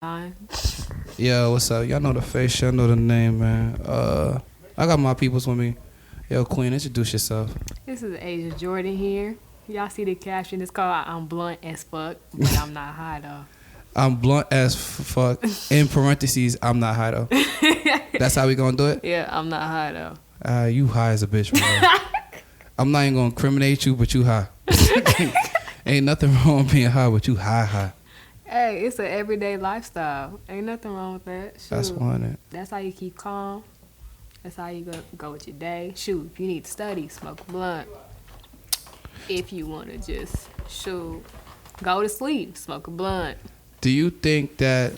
Fine. Yo, what's up? Y'all know the face, y'all know the name, man. I got my peoples with me. Yo, Queen, introduce yourself. This is Azia Jordan here. Y'all see the caption? It's called "I'm blunt as fuck," but I'm not high though. I'm blunt as fuck. In parentheses, I'm not high though. That's how we gonna do it? Yeah, I'm not high though. You high as a bitch, man. I'm not even gonna incriminate you, but you high. Ain't nothing wrong with being high, but you high. Hey, it's an everyday lifestyle. Ain't nothing wrong with that. Shoot. That's 100. That's how you keep calm. That's how you go with your day. Shoot, if you need to study, smoke a blunt. If you want to just, go to sleep, smoke a blunt. Do you think that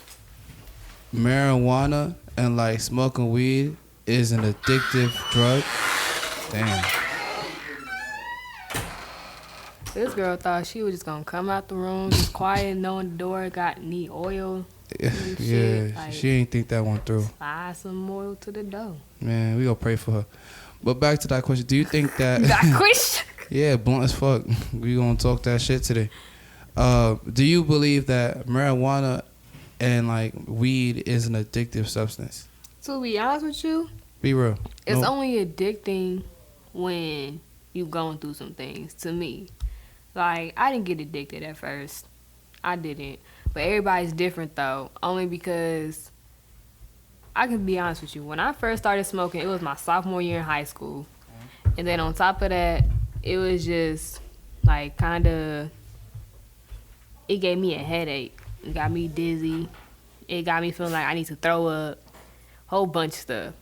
marijuana and like smoking weed is an addictive drug? Damn. This girl thought she was just gonna come out the room, just quiet, knowing the door need oil. And Yeah, shit. Like, she ain't think that one through. slide some oil to the door. Man, we gonna pray for her. But back to that question. Do you think that... Got question. Yeah, blunt as fuck. We gonna talk that shit today. Do you believe that marijuana and like weed is an addictive substance? To be honest with you, Be real. it's No. only addicting when you going through some things. To me, like I didn't get addicted at first. I didn't. But everybody's different though. Only because I can be honest with you. When I first started smoking, it was my sophomore year in high school. And then on top of that, it was just like kind of, it gave me a headache. It got me dizzy. It got me feeling like I need to throw up. Whole bunch of stuff.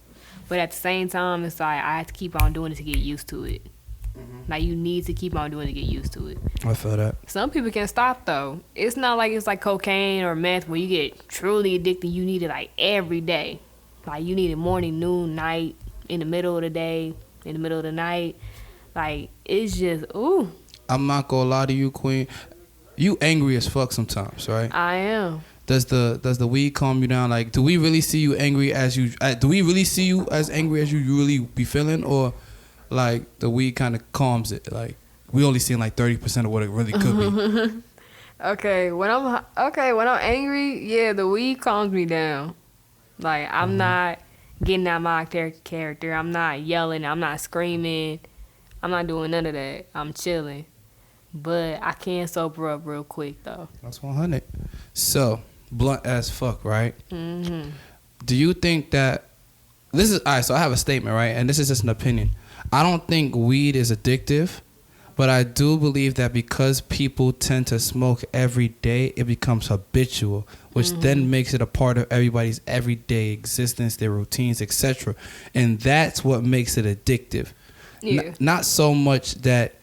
But at the same time, it's like I have to keep on doing it to get used to it. Like you need to keep on doing it to get used to it. I feel that. Some people can stop though. It's not like it's like cocaine or meth where you get truly addicted. You need it like every day. Like you need it morning, noon, night, in the middle of the day, in the middle of the night. Like it's just ooh. I'm not gonna lie to you, Queen. You angry as fuck sometimes, right? I am. Does the weed calm you down? Like, do we really see you angry as you? Do we really see you as angry as you really be feeling, or like the weed kind of calms it? Like we only seeing like 30% of what it really could be. Okay, when I'm angry, yeah, the weed calms me down. Like I'm not getting out my character. I'm not yelling. I'm not screaming. I'm not doing none of that. I'm chilling. But I can sober up real quick though. That's 100. So blunt as fuck, right? Mhm. Do you think that this is all right? So I have a statement, right? And this is just an opinion. I don't think weed is addictive, but I do believe that because people tend to smoke every day, it becomes habitual, which then makes it a part of everybody's everyday existence, their routines, etc. And that's what makes it addictive. Yeah. Not so much that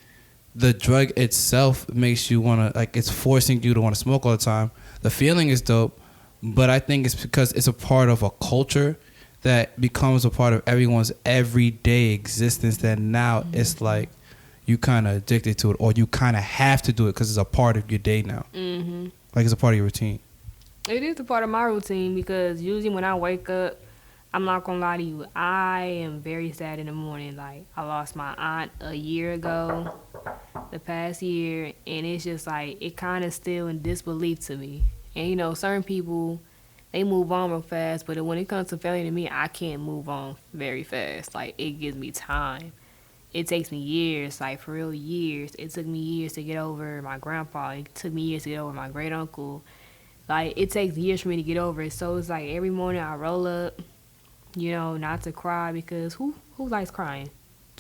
the drug itself makes you want to, like, it's forcing you to want to smoke all the time. The feeling is dope, but I think it's because it's a part of a culture that becomes a part of everyone's everyday existence that now it's like you kind of addicted to it, or you kind of have to do it because it's a part of your day now. Mhm. Like it's a part of your routine. It is a part of my routine because usually when I wake up, I'm not gonna lie to you, I am very sad in the morning. Like I lost my aunt a year ago, the past year, and it's just like it kind of still in disbelief to me. And you know, certain people they move on real fast, but when it comes to family to me, I can't move on very fast. Like it gives me time. It takes me years, like for real years. It took me years to get over my grandpa. It took me years to get over my great uncle. Like it takes years for me to get over it. So it's like every morning I roll up, you know, not to cry because who likes crying?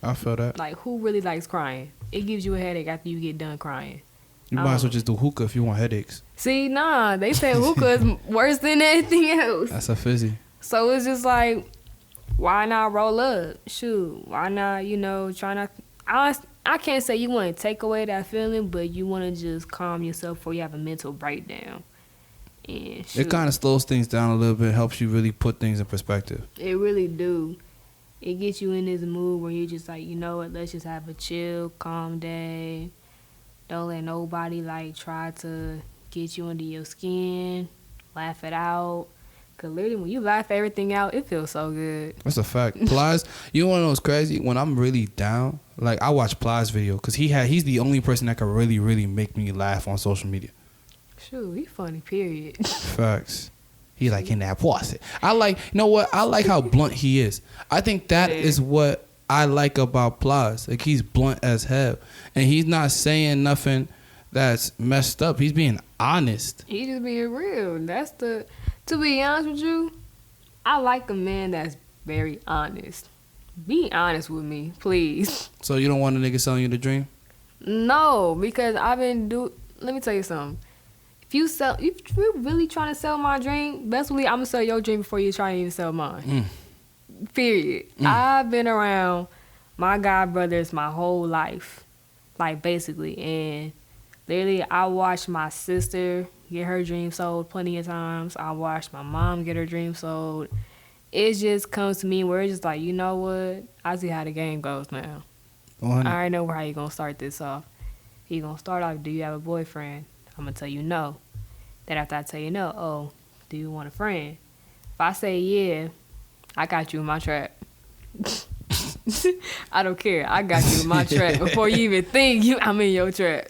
I feel that. Like who really likes crying? It gives you a headache after you get done crying. You might as well just do hookah if you want headaches. See, nah, they say hookah is worse than anything else. That's a fizzy. So it's just like, why not roll up? Shoot, why not, you know, try not... I can't say you want to take away that feeling, but you want to just calm yourself before you have a mental breakdown. And shoot, It kind of slows things down a little bit, helps you really put things in perspective. it really do. It gets you in this mood where you're just like, you know what, let's just have a chill, calm day. Don't let nobody, like, try to get you under your skin, laugh it out. Because literally, when you laugh everything out, it feels so good. That's a fact. Plies, you want to know what's crazy? When I'm really down, like I watch Plies video because he's the only person that can really, really make me laugh on social media. Shoot, he funny, period. Facts. He like in that pussy. I like, you know what? I like how blunt he is. I think that is what I like about Plies. Like he's blunt as hell, and he's not saying nothing that's messed up. He's being honest. He just being real. To be honest with you, I like a man that's very honest. Be honest with me, please. So you don't want a nigga selling you the dream? No, because let me tell you something. If you're really trying to sell my dream, best believe I'm gonna sell your dream before you try to even sell mine. Period. I've been around my god brothers my whole life, like basically, and literally I watched my sister get her dream sold plenty of times. I watched my mom get her dream sold. It just comes to me where it's just like, you know what? I see how the game goes now. 100. I already know how you gonna start this off. You gonna start off, do you have a boyfriend? I'm gonna tell you no. Then after I tell you no, oh, do you want a friend? If I say yeah, I got you in my trap. I don't care. I got you in my trap before you even think I'm in your trap.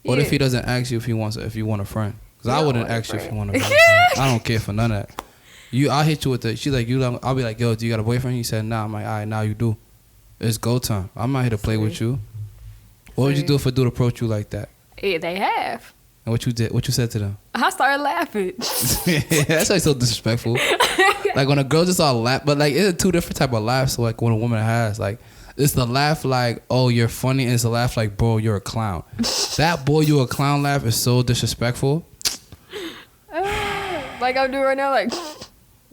What if he doesn't ask you if you want a friend? Because I wouldn't ask you if you want a friend. I don't care for none of that. I'll hit you with she's like, I'll be like, yo, do you got a boyfriend? He said, nah. I'm like, all right, now you do. It's go time. I'm not here to play with you. What would you do if a dude approached you like that? Yeah, they have. And what you did? What you said to them? I started laughing. That's like so disrespectful. Like when a girl just all laugh, but like it's two different type of laughs. Like when a woman has like, it's the laugh like, oh, you're funny, and it's the laugh like, bro, you're a clown. That boy, you a clown laugh is so disrespectful. Like I'm doing right now, like,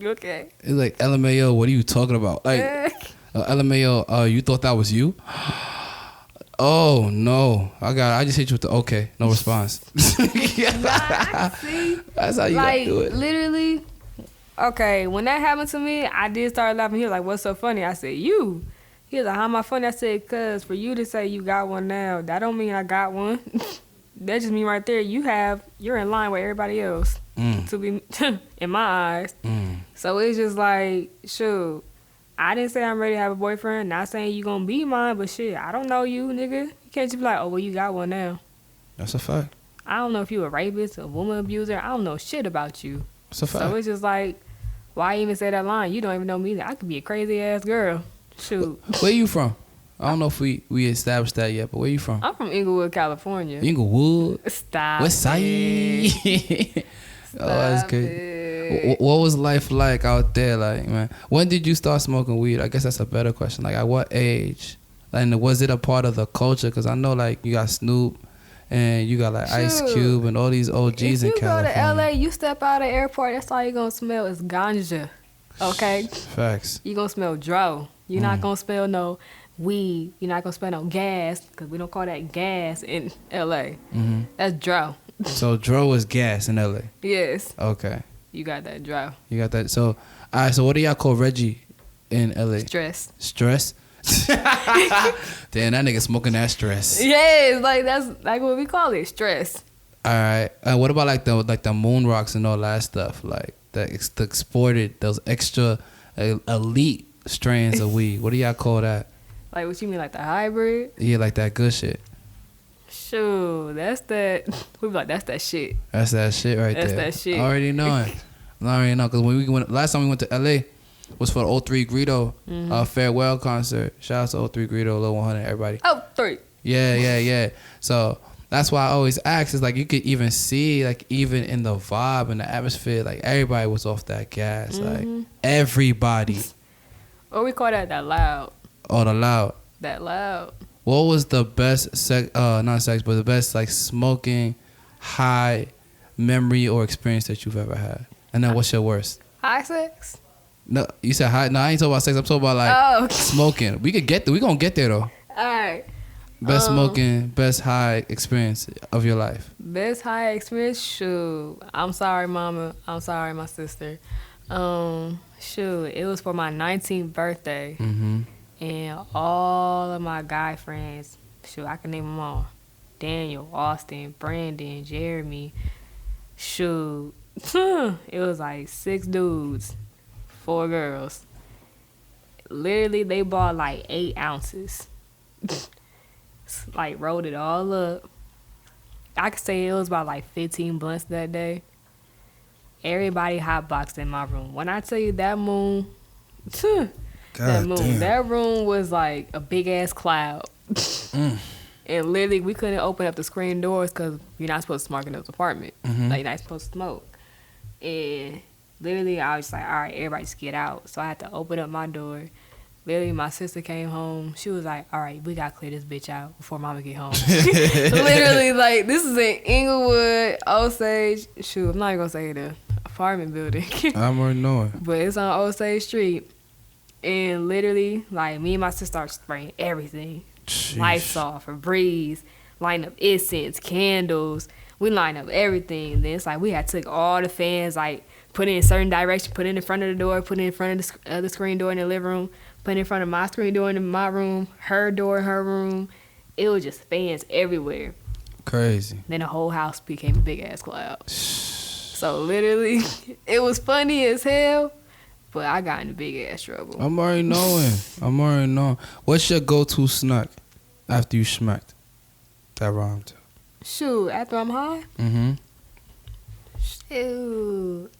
okay. It's like, LMAO, what are you talking about? Like, LMAO, you thought that was you? Oh no, I just hit you with the okay, no response. See, that's how you like, gotta do it. Literally, okay, when that happened to me, I did start laughing. He was like, what's so funny? I said, you. He was like, how am I funny? I said, cause for you to say you got one now, that don't mean I got one. That just mean right there, you're in line with everybody else. To be in my eyes. So it's just like, shoot, I didn't say I'm ready to have a boyfriend. Not saying you gonna be mine, but shit, I don't know you, nigga. You can't just be like, oh, well, you got one now. That's a fact. I don't know if you a rapist, a woman abuser. I don't know shit about you. That's a fact. So it's just like, why even say that line? You don't even know me. I could be a crazy ass girl. Shoot. Where you from? I don't know if we established that yet, but where you from? I'm from Inglewood, California. Inglewood? Stop. West Side. Oh, that's good. It. What was life like out there? Like, man, when did you start smoking weed? I guess that's a better question. Like, at what age? And was it a part of the culture? Because I know, like, you got Snoop and you got, like, Ice Cube and all these OGs in California. If you go to L.A., you step out of the airport, that's all you're going to smell is ganja. Okay? Facts. You're going to smell dro. You're not going to smell no weed. You're not going to smell no gas, because we don't call that gas in L.A. That's dro. So dro is gas in LA. Yes. Okay. You got that dro. You got that. So, all right. So what do y'all call Reggie in LA? Stress. Stress. Damn, that nigga smoking that stress. Yes, like that's like what we call it, stress. All right. What about like the moon rocks and all that stuff? Like the exported, those extra elite strains of weed. What do y'all call that? Like what you mean, like the hybrid? Yeah, like that good shit. Shoot, that's that. We be like, that's that shit. That's that shit right there. That's that shit. I already know it. I already know, because when last time we went to LA was for the 03 Greedo farewell concert. Shout out to 03 Greedo, Lil 100, everybody. Oh, 3. Yeah. So that's why I always ask, is like you could even see, like even in the vibe and the atmosphere, like everybody was off that gas. Like everybody. Or we call that loud. Oh, the loud. That loud. What was the best not sex, but the best like smoking high memory or experience that you've ever had? And then what's your worst? High sex? No, you said high. No, I ain't talking about sex. I'm talking about like smoking. We could get there. We gonna get there though. Alright. Best smoking, best high experience of your life. Best high experience? Shoot. I'm sorry, mama. I'm sorry, my sister. Shoot. It was for my 19th birthday. And all of my guy friends, shoot, I can name them all. Daniel, Austin, Brandon, Jeremy. Shoot. It was like 6 dudes, 4 girls. Literally, they bought like 8 ounces. Like, rolled it all up. I could say it was about like 15 blunts that day. everybody hot boxed in my room. When I tell you that moon, that moon, damn. that room was like a big ass cloud. And literally, we couldn't open up the screen doors because you're not supposed to smoke in this apartment. Like, you're not supposed to smoke. And literally, I was like, all right, everybody just get out. So I had to open up my door. Literally, my sister came home. She was like, all right, we got to clear this bitch out before mama get home. Literally, like, this is in Inglewood, Osage. Shoot, I'm not even going to say the apartment building. I'm already knowing. But it's on Osage Street. And literally, like, me and my sister started spraying everything. Sheesh. Lights off, Febreze, line up incense, candles. We line up everything. Then it's like we had took all the fans, like put it in a certain direction, put it in front of the door, put it in front of the other screen door in the living room, put it in front of my screen door in my room, her door in her room. It was just fans everywhere. Crazy. Then the whole house became a big ass cloud. So literally, it was funny as hell. But I got into big ass trouble. I'm already knowing. What's your go-to snack after you smacked? That rhymed too. Shoot, after I'm high? Shoot.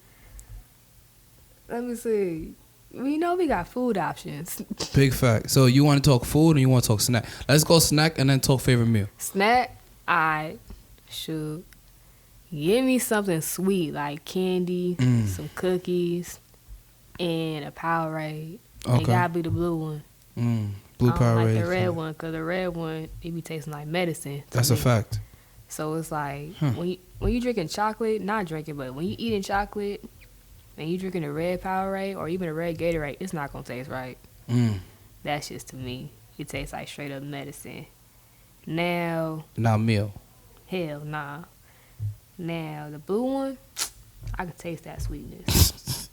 Let me see. We know we got food options. Big fact. So you want to talk food and you want to talk snack? Let's go snack and then talk favorite meal. Snack? Shoot. Give me something sweet like candy, some cookies, and a Powerade. Okay. It gotta be the blue one. Blue I don't Powerade. like the red one, because the red one, it be tasting like medicine. That's a fact. So it's like, when you drinking chocolate, not drinking, but when you eating chocolate and you drinking a red Powerade or even a red Gatorade, it's not gonna taste right. That's just to me. It tastes like straight up medicine. Now meal. Hell nah. Now the blue one, I can taste that sweetness.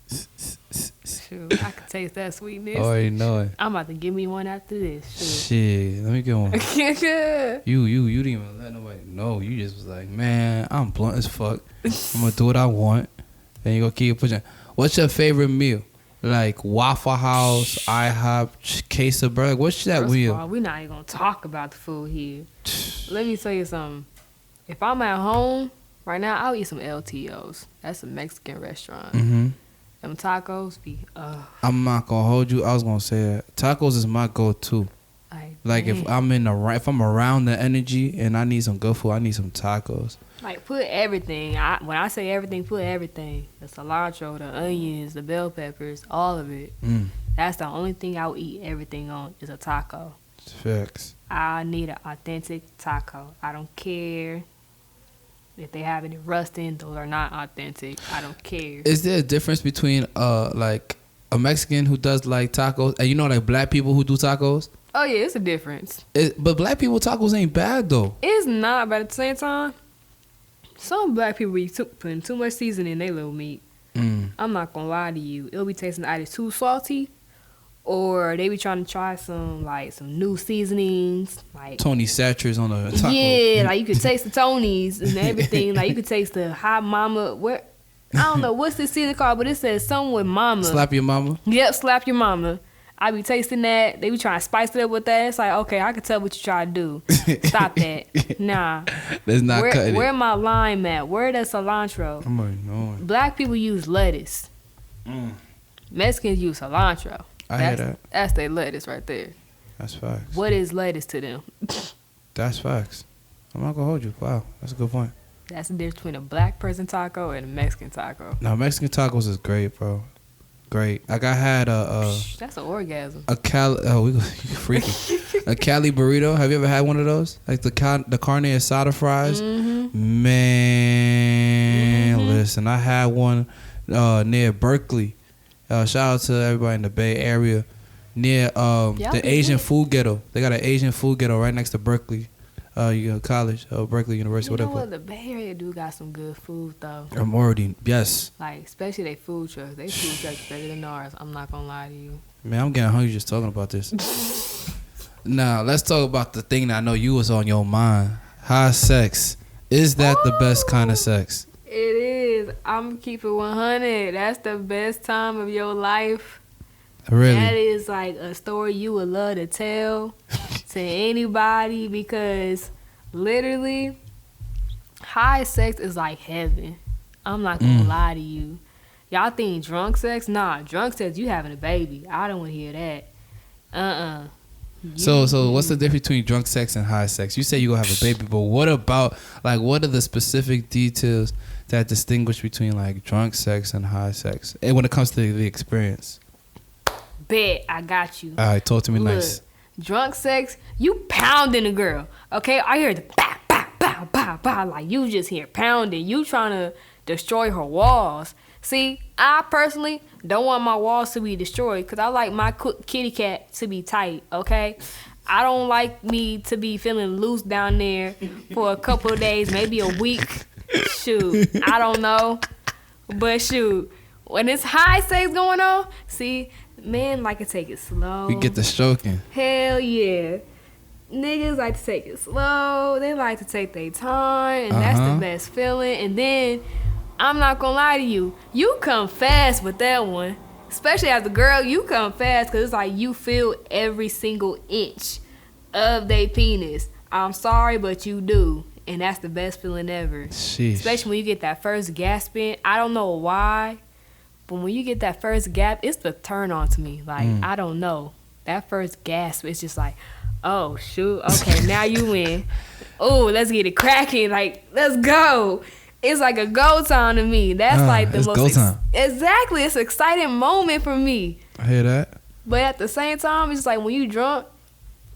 Shoot, I can taste that sweetness. Already know it. I'm about to give me one after this. Shit, let me get one. You didn't even let nobody know. You just was like, man, I'm blunt as fuck. I'm gonna do what I want, and you gonna keep pushing. What's your favorite meal? Like Waffle House, IHOP, Case of Burger. What's that First meal? of all, we're not even gonna talk about the food here. Let me tell you something. If I'm at home right now, I'll eat some LTOs. That's a Mexican restaurant. Them tacos be. I'm not gonna hold you. I was gonna say that tacos is my go-to. Like if I'm if I'm around the energy and I need some good food, I need some tacos. Like put everything. When I say everything, put everything. The cilantro, the onions, the bell peppers, all of it. That's the only thing I'll eat everything on is a taco. Facts. I need an authentic taco. I don't care if they have any rust in. Those are not authentic. I don't care. Is there a difference between like a Mexican who does like tacos and like black people who do tacos? Oh yeah, it's a difference. But black people tacos ain't bad though. It's not, but at the same time, some black people be putting too much seasoning in their little meat. I'm not gonna lie to you. It'll be tasting either too salty, or they be trying to try some new seasonings, like Tony Satcher's on the taco. Yeah, like you could taste the Tonys and everything. Like you could taste the hot mama. Where I don't know what's this season called, but it says something with mama. Slap your mama. Yep, slap your mama. I be tasting that. They be trying to spice it up with that. It's like, okay, I can tell what you try to do. Stop that. Nah. That's not cutting it. Where my lime at? Where the cilantro? I'm already knowing. Black people use lettuce. Mexicans use cilantro. I hear that. That's their lettuce right there. That's facts. What is lettuce to them? That's facts. I'm not gonna hold you. Wow, that's a good point. That's the difference between a black person taco and a Mexican taco. Now Mexican tacos is great, bro. Great. Like I had that's an orgasm. A Cali. Oh, you freaky. A Cali burrito. Have you ever had one of those? Like the carne asada fries. Man, listen. I had one near Berkeley. Shout out to everybody in the Bay Area near the Asian food ghetto. They got an Asian food ghetto right next to Berkeley college, Berkeley University, you whatever. You know what? The Bay Area do got some good food, though. I'm already, yes. Like, especially they food trucks. They food trucks better than ours. I'm not going to lie to you. Man, I'm getting hungry just talking about this. Now, let's talk about the thing that I know you was on your mind. High sex. Is that the best kind of sex? It is. I'm going to keep it 100. That's the best time of your life. Really? That is like a story you would love to tell to anybody, because literally high sex is like heaven. I'm not gonna lie to you. Y'all think drunk sex? Nah, drunk sex, you having a baby. I don't want to hear that. So what's the difference between drunk sex and high sex? You say you gonna have a baby, but what about, like, what are the specific details that distinguish between, like, drunk sex and high sex? And when it comes to the experience. Bet, I got you. All right, talk to me Look, nice. drunk sex, you pounding a girl, okay? I hear the bow, bow, bow, bow, bow, like you just hear pounding. You trying to destroy her walls. See, I personally don't want my walls to be destroyed because I like my kitty cat to be tight, okay? I don't like me to be feeling loose down there for a couple of days, maybe a week. Shoot, I don't know. But shoot, when it's high sex going on, see, men like to take it slow. We get the stroking. Hell yeah. Niggas like to take it slow. They like to take their time, and that's the best feeling. And then, I'm not gonna lie to you, you come fast with that one. Especially as a girl, you come fast because it's like you feel every single inch of their penis. I'm sorry, but you do. And that's the best feeling ever. Sheesh. Especially when you get that first gasp in. I don't know why, but when you get that first gasp, it's the turn on to me. Like, I don't know. That first gasp, it's just like, oh, shoot. Okay, now you win. Oh, let's get it cracking. Like, let's go. It's like a go time to me. That's like the most. Go time. Exactly. It's an exciting moment for me. I hear that. But at the same time, it's like when you drunk,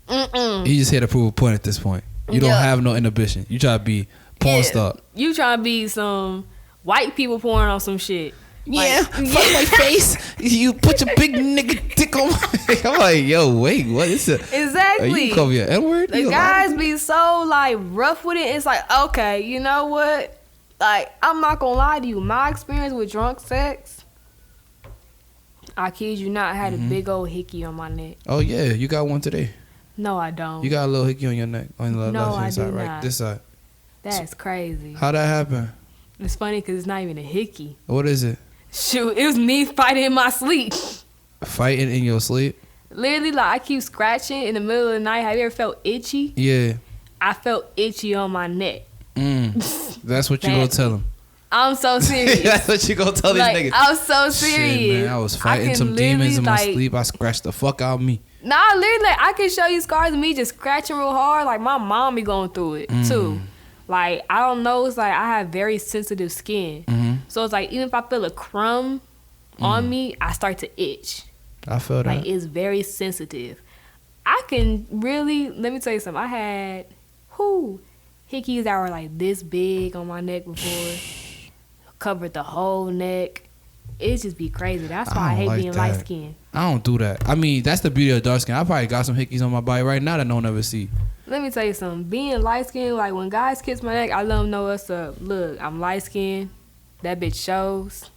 You just here to prove a point at this point. You don't have no inhibition. You try to be porn star. You trying to be some white people pouring on some shit. Yeah, fuck my face. You put your big nigga dick on my face. I'm like, yo, wait, what is it? Exactly. You call me an N-word? The guys be so like rough with it. It's like, okay, you know what? Like, I'm not gonna lie to you. My experience with drunk sex, I kid you not, I had a big old hickey on my neck. Oh yeah, you got one today. No, I don't. You got a little hickey on your neck, on the No, left hand I side, do right? not. This side. That's crazy. How that happen? It's funny because it's not even a hickey. What is it? Shoot, it was me fighting in my sleep. Fighting in your sleep? Literally, like, I keep scratching in the middle of the night. Have you ever felt itchy? Yeah. I felt itchy on my neck. That's what you gonna tell him. I'm so serious. That's what you gonna tell these Like, niggas. I'm so serious. Shit, man, I was fighting can some demons in my literally, sleep. I scratched the fuck out of me. Nah, literally, like, I can show you scars of me just scratching real hard. Like, my mom be going through it, too. Like, I don't know. It's like I have very sensitive skin. So it's like, even if I feel a crumb on me, I start to itch. I feel that. Like, it's very sensitive. I can really, let me tell you something. I had, hickeys that were like this big on my neck before. Covered the whole neck. It just be crazy. That's why I hate like being that. light skinned. I don't do that. I mean, that's the beauty of dark skin. I probably got some hickeys on my body right now that no one ever see. Let me tell you something. Being light skinned, like when guys kiss my neck, I let them know what's up. Look, I'm light skinned. That bitch shows.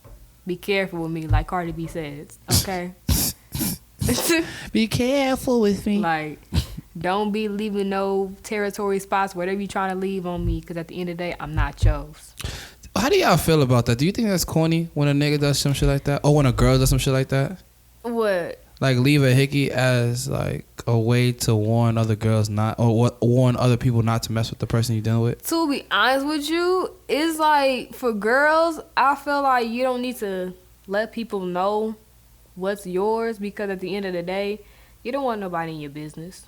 Be careful with me, like Cardi B says. Okay? Be careful with me. Like, don't be leaving no territory spots, whatever you trying to leave on me, because at the end of the day, I'm not yours. How do y'all feel about that? Do you think that's corny when a nigga does some shit like that? Or when a girl does some shit like that? What? Like, leave a hickey as, like, a way to warn other girls not, or warn other people not to mess with the person you're dealing with? To be honest with you, it's like, for girls, I feel like you don't need to let people know what's yours, because at the end of the day, you don't want nobody in your business.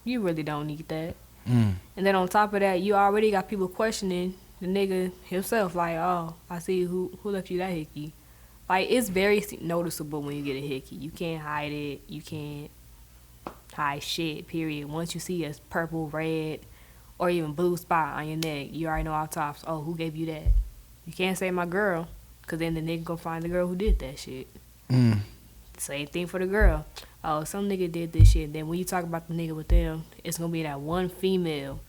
You really don't need that. And then on top of that, you already got people questioning the nigga himself, like, oh, I see who left you that hickey. Like, it's very noticeable when you get a hickey. You can't hide it. You can't hide shit, period. Once you see a purple, red, or even blue spot on your neck, you already know off tops, oh, who gave you that? You can't say my girl, because then the nigga gonna find the girl who did that shit. Same thing for the girl. Oh, some nigga did this shit. Then when you talk about the nigga with them, it's gonna be that one female.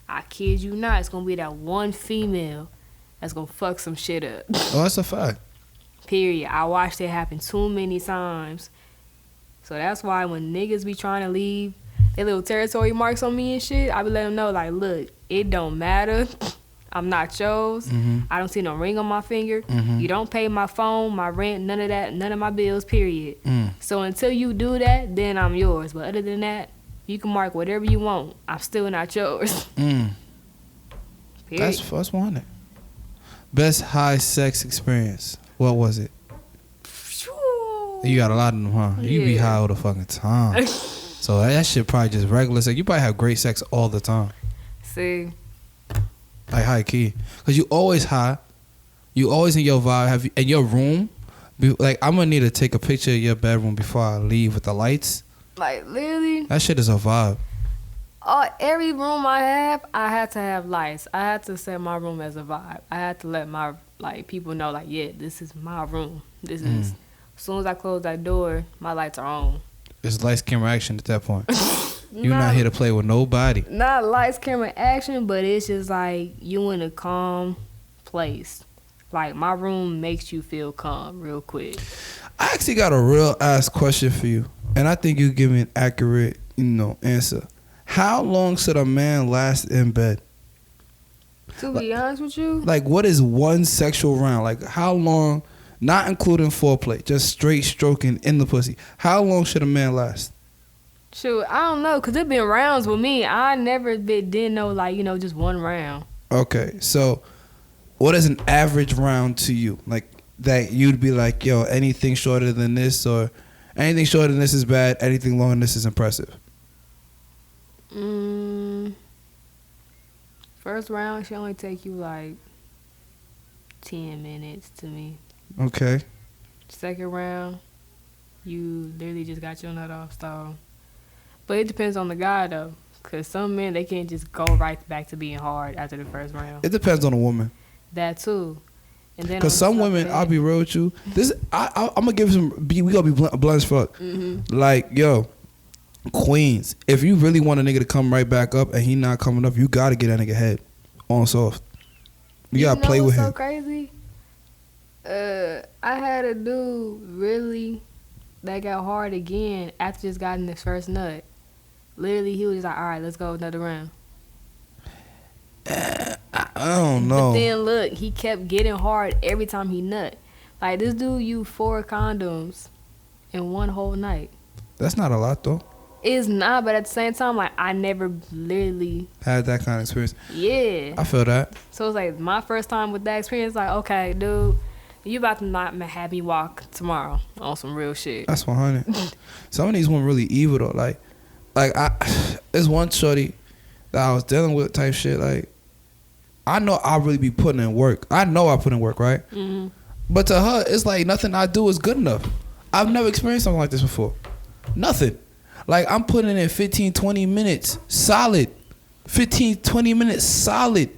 I kid you not, it's gonna be that one female that's gonna fuck some shit up. Oh, that's a fact. Period. I watched it happen too many times. So that's why when niggas be trying to leave their little territory marks on me and shit, I be letting them know, like, look, it don't matter. I'm not yours. I don't see no ring on my finger. You don't pay my phone, my rent, none of that, none of my bills, period. So until you do that, then I'm yours. But other than that, you can mark whatever you want. I'm still not yours. Period. That's 100. Best high sex experience. What was it? You got a lot of them, huh? You be high all the fucking time. So that shit probably just regular sex. You probably have great sex all the time. See. Like high key. Because you always high. You always in your vibe. In your room. Like, I'm going to need to take a picture of your bedroom before I leave with the lights. Like, literally. That shit is a vibe. Every room I had to have lights. I had to set my room as a vibe. I had to let my people know, like, yeah, this is my room. This is, as soon as I close that door, my lights are on. It's lights, camera, action at that point. You're not here to play with nobody. Not lights, camera, action, but it's just like you in a calm place. Like, my room makes you feel calm real quick. I actually got a real ass question for you, and I think you give me an accurate, answer. How long should a man last in bed? To be honest with you? Like, what is one sexual round? Like, how long, not including foreplay, just straight stroking in the pussy. How long should a man last? Shoot, I don't know, because it been rounds with me. I never didn't know, just one round. Okay, so what is an average round to you? Like, that you'd be like, yo, anything shorter than this or anything shorter than this is bad, anything longer than this is impressive? First round should only take you 10 minutes to me. Okay. Second round, you literally just got your nut off stall. But it depends on the guy though, because some men, they can't just go right back to being hard after the first round. It depends on the woman. That too. And then because some women, I'll be real with you. I'm gonna give some. We gonna be blunt as fuck. Like, yo, queens. If you really want a nigga to come right back up and he not coming up, you gotta get that nigga head on soft. You gotta play with him. So crazy. I had a dude really that got hard again after just gotten his first nut. Literally, he was just like, all right, let's go another round. I don't know. But then look, he kept getting hard every time he nut. Like, this dude used 4 condoms in one whole night. That's not a lot though. It's not, but at the same time, like, I never literally had that kind of experience. Yeah. I feel that. So it's like my first time with that experience, like, okay, dude, you about to not have me walk tomorrow on some real shit. That's 100. Some of these women really evil though. Like there's one shorty that I was dealing with type shit. Like, I know I really be putting in work. I know I put in work, right? Mm-hmm. But to her, it's like nothing I do is good enough. I've never experienced something like this before. Nothing. Like, I'm putting in 15, 20 minutes solid. 15, 20 minutes solid.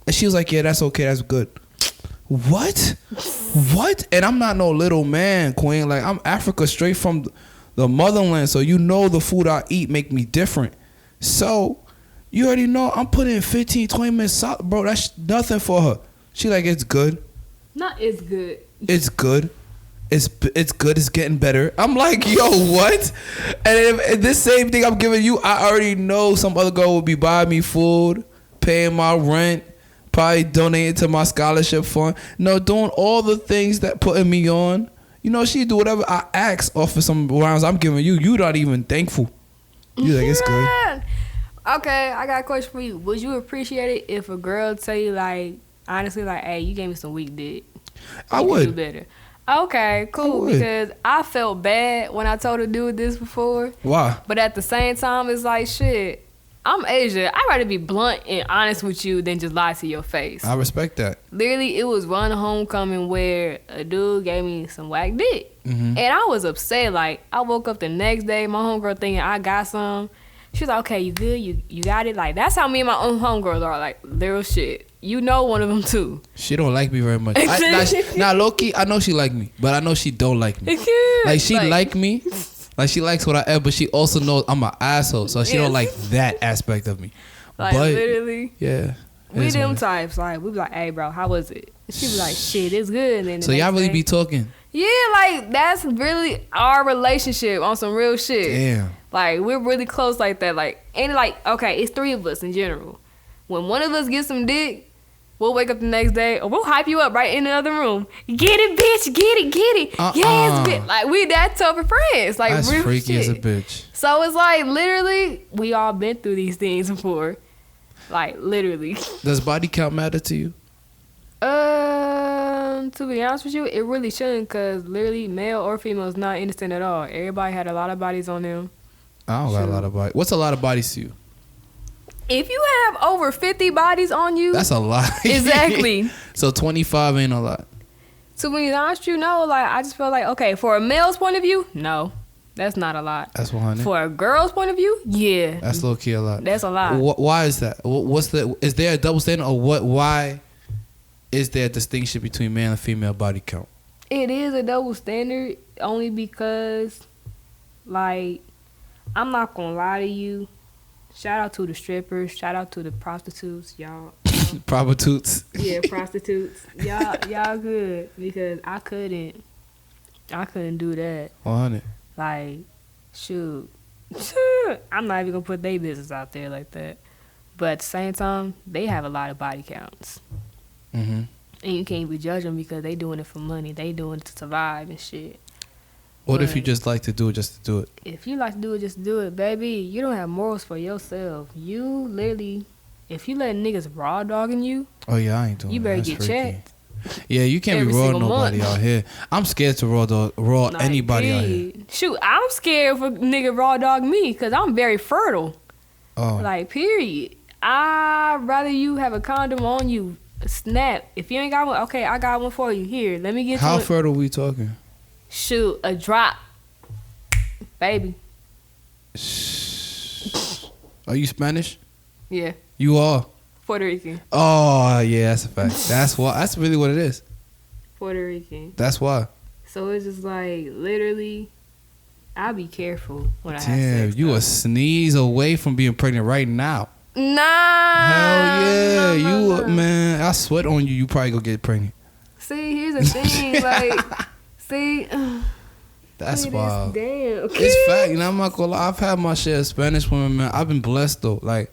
And she was like, yeah, that's okay. That's good. What? What? And I'm not no little man, queen. Like, I'm Africa straight from the motherland. So, the food I eat make me different. So, you already know I'm putting in 15, 20 minutes solid. Bro, that's nothing for her. She like, it's good. Not it's good. It's good. It's good. It's getting better. I'm like, yo, what? And if this same thing I'm giving you, I already know some other girl will be buying me food, paying my rent, probably donating to my scholarship fund. No, doing all the things that putting me on. She do whatever I ask off of some rounds I'm giving you. You not even thankful. You like, it's good. Okay, I got a question for you. Would you appreciate it if a girl tell you, like, honestly, like, hey, you gave me some weak dick? I would. Do better. Okay, cool. Because I felt bad when I told a dude this before. Why? But at the same time, it's like, shit, I'm Asia. I'd rather be blunt and honest with you than just lie to your face. I respect that. Literally, it was one homecoming where a dude gave me some whack dick. Mm-hmm. And I was upset. Like, I woke up the next day, my homegirl thinking I got some. She was like, okay, you good? You got it? Like, that's how me and my own homegirls are. Like, little shit. One of them too. She don't like me very much. Now, low-key, I know she like me, but I know she don't like me. Like, she like me. Like, she likes what I am, but she also knows I'm an asshole, so she don't like that aspect of me. Like, but, literally. Yeah. We them types. Like, we be like, hey, bro, how was it? And she be like, shit, it's good. And then so y'all really be talking? Yeah, like, that's really our relationship on some real shit. Damn. Like, we're really close like that. Like, and like, okay, it's 3 of us in general. When one of us gets some dick, we'll wake up the next day, or we'll hype you up right in the other room. Get it, bitch. Get it. Yes, bitch. Like, we that type of friends. Like, that's real freaky shit. As a bitch. So it's like, literally, we all been through these things before. Like, literally. Does body count matter to you? To be honest with you, it really shouldn't, cause literally male or female is not innocent at all. Everybody had a lot of bodies on them. I don't got a lot of bodies. What's a lot of bodies to you? If you have over 50 bodies on you, That's a lot. exactly. So 25 ain't a lot. To be honest, you know, like I just feel like okay, for a male's point of view, no, that's not a lot. That's 100. For a girl's point of view, yeah, That's low key a lot. that's a lot. Why is that? Is there a double standard, or what? Why is there a distinction between male and female body count? It is a double standard only because, like, I'm not gonna lie to you. Shout out to the strippers. Shout out to the prostitutes, y'all. Prostitutes. Yeah, prostitutes. Y'all good because I couldn't do that. 100. Like, shoot, I'm not even gonna put their business out there like that. But at the same time, they have a lot of body counts, Mm-hmm. and you can't be judging them because they doing it for money. They doing it to survive and shit. What if But you just like to do it just to do it? if you like to do it, just do it, baby. You don't have morals for yourself. You literally, if you let niggas raw dogging you, Oh yeah, I ain't doing you that. better That's get freaky. checked. Yeah, you can't Every be raw single nobody month. out here. I'm scared to raw Like, anybody out here. period. Shoot, I'm scared for nigga raw dog me because I'm very fertile. Oh, Like, period. I'd rather you have a condom on you. Snap. If you ain't got one, okay, I got one for you. Here, let me get how you. fertile we talking? Shoot, a drop, baby. Are you Spanish? Yeah, You are. Puerto Rican. Oh yeah, that's a fact. That's why. That's really what it is. Puerto Rican. That's why. So it's just like literally, I'll be careful when I have Damn, sex. you though. a sneeze away from being pregnant right now. Nah. Hell yeah, no. man. I sweat on you. You probably gonna get pregnant. See, here's the thing, like, see. That's look at wild. this, damn. It's fact. You know, I'm not gonna lie. I've had my share of Spanish women, man. I've been blessed though. Like,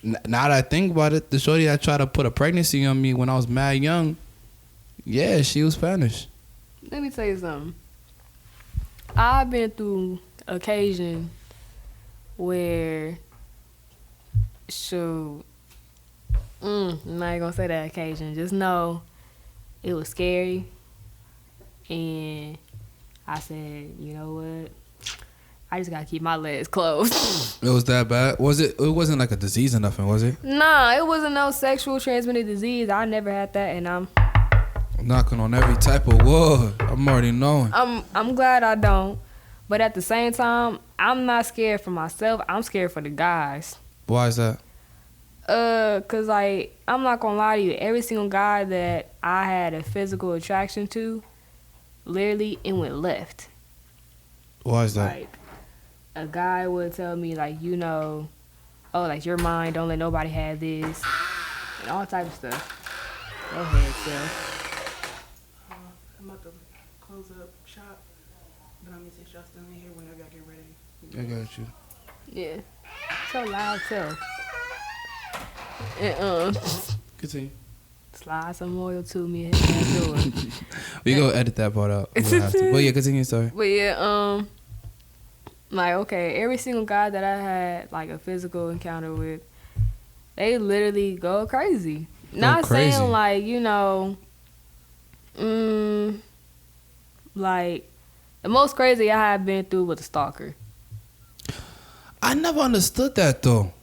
now that I think about it, the shorty that tried to put a pregnancy on me when I was mad young, yeah, she was Spanish. Let me tell you something. I've been through occasion where, shoot, I'm not even gonna say that occasion. Just know it was scary, and I said, you know what? I just gotta keep my legs closed. It was that bad? Was it? It wasn't like a disease or nothing, was it? Nah, it wasn't no sexual transmitted disease. I never had that, and I'm Knocking on every type of wood. I'm already knowing. I'm glad I don't. But at the same time, I'm not scared for myself. I'm scared for the guys. Why is that? Cause like I'm not gonna lie to you, every single guy that I had a physical attraction to, literally it went left. Why is that? Like a guy would tell me like, you know, oh like you're mine, don't let nobody have this, and all type of stuff. Go ahead, Seth. I'm about to close up shop, but I'm gonna say y'all still in here whenever y'all get ready. I got you. Yeah, so loud self. And Continue. slide some oil to me and hit that door. We gonna edit that part out. We gonna have to. But yeah, continue. Sorry. But yeah, like okay, every single guy that I had like a physical encounter with, they literally go crazy. Not crazy. saying like, you know, like the most crazy I have been through was a stalker. I never understood that though.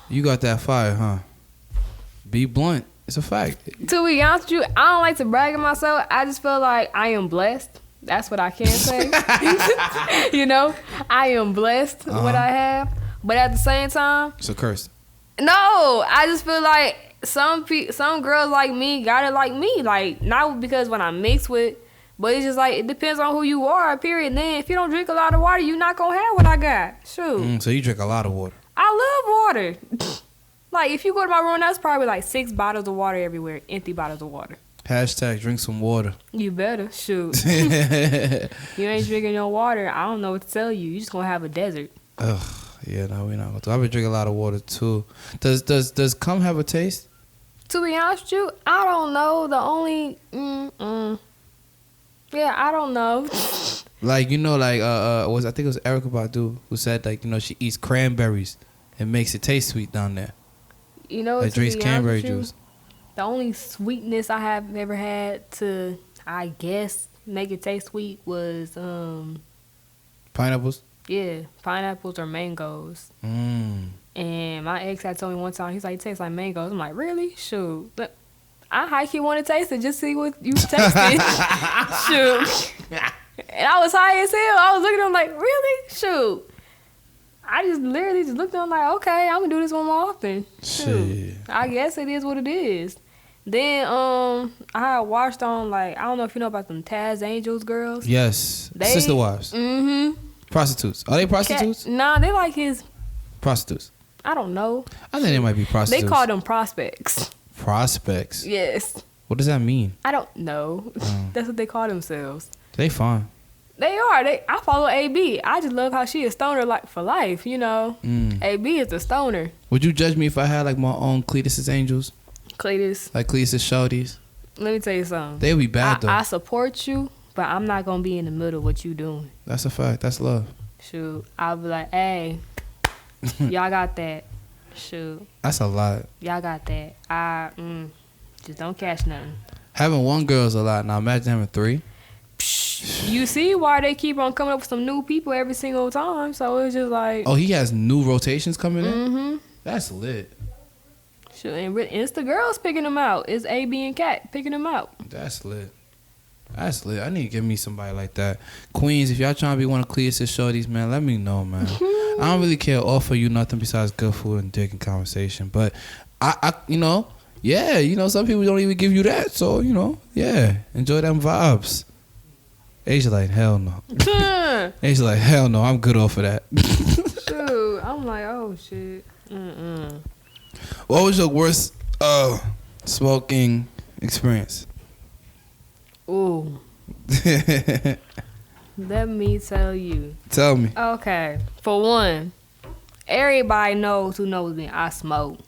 You got that fire, huh? Be blunt. It's a fact. To be honest with you, I don't like to brag on myself. I just feel like I am blessed. That's what I can say. You know, I am blessed with what I have. But at the same time, It's a curse. no, I just feel like some girls like me got it like me. Like, not because when I mix with, but it's just like, it depends on who you are, period. Then if you don't drink a lot of water, you're not going to have what I got. Shoot. So you drink a lot of water. I love water. Like, if you go to my room, that's probably like 6 bottles of water everywhere. Empty bottles of water. Hashtag drink some water. You better. Shoot. Ugh. You ain't drinking no water, I don't know what to tell you. You just going to have a desert. Yeah, no, we're not gonna do. I've been drinking a lot of water too. Does cum have a taste? To be honest with you, I don't know. The only... Yeah, I don't know. Like, you know, like I think it was Erica Badu who said, like, you know, she eats cranberries and makes it taste sweet down there. You know, Like to be drinks honest cranberry with you, juice. The only sweetness I have ever had to, I guess, make it taste sweet was Pineapples. yeah, pineapples or mangoes. And my ex had told me one time, he's like, it tastes like mangoes. I'm like, really? Shoot. But I high-key want to taste it, just see what you tasted. Shoot. And I was high as hell. I was looking at him like, really? Shoot. I just literally just looked at him like, okay, I'm going to do this one more often. Shoot. I guess it is what it is. Then I had watched on, like, I don't know if you know about them Taz Angels girls. Yes. Sister wives. Mm-hmm. Prostitutes. Are they prostitutes? Nah, they like his, Prostitutes. I don't know. I think they might be prostitutes. They call them prospects. Prospects. Yes. What does that mean? I don't know. That's what they call themselves. They fine. They are. I follow AB. I just love how she is stoner like for life, you know. AB is a stoner. Would you judge me if I had like my own Cletus's Angels? Cletus, Like Cletus's Shorties? let me tell you something. They would be bad though. I support you, but I'm not going to be in the middle of what you doing. That's a fact. That's love. Shoot. I'll be like, hey, y'all got that. Shoot. That's a lot. Y'all got that. Just don't catch nothing. Having one girl is a lot. Now imagine having three. You see why they keep on coming up with some new people every single time. So it's just like. Oh, he has new rotations coming in? Mm-hmm. That's lit. Shoot, and it's the girls picking them out. It's AB and Kat picking them out. That's lit. That's lit. I need to get me somebody like that. Queens, if y'all trying to be one of Cletus's Shorties, man, let me know, man. I don't really care to offer you nothing besides good food and dick and conversation. But, I you know, yeah, you know, some people don't even give you that. So, you know, yeah, enjoy them vibes. Asia like, hell no. Asia like, hell no, I'm good off of that. Shoot, I'm like, oh, shit. What was your worst smoking experience? Ooh. Let me tell you. Tell me. Okay. For one, everybody knows who knows me. I smoke.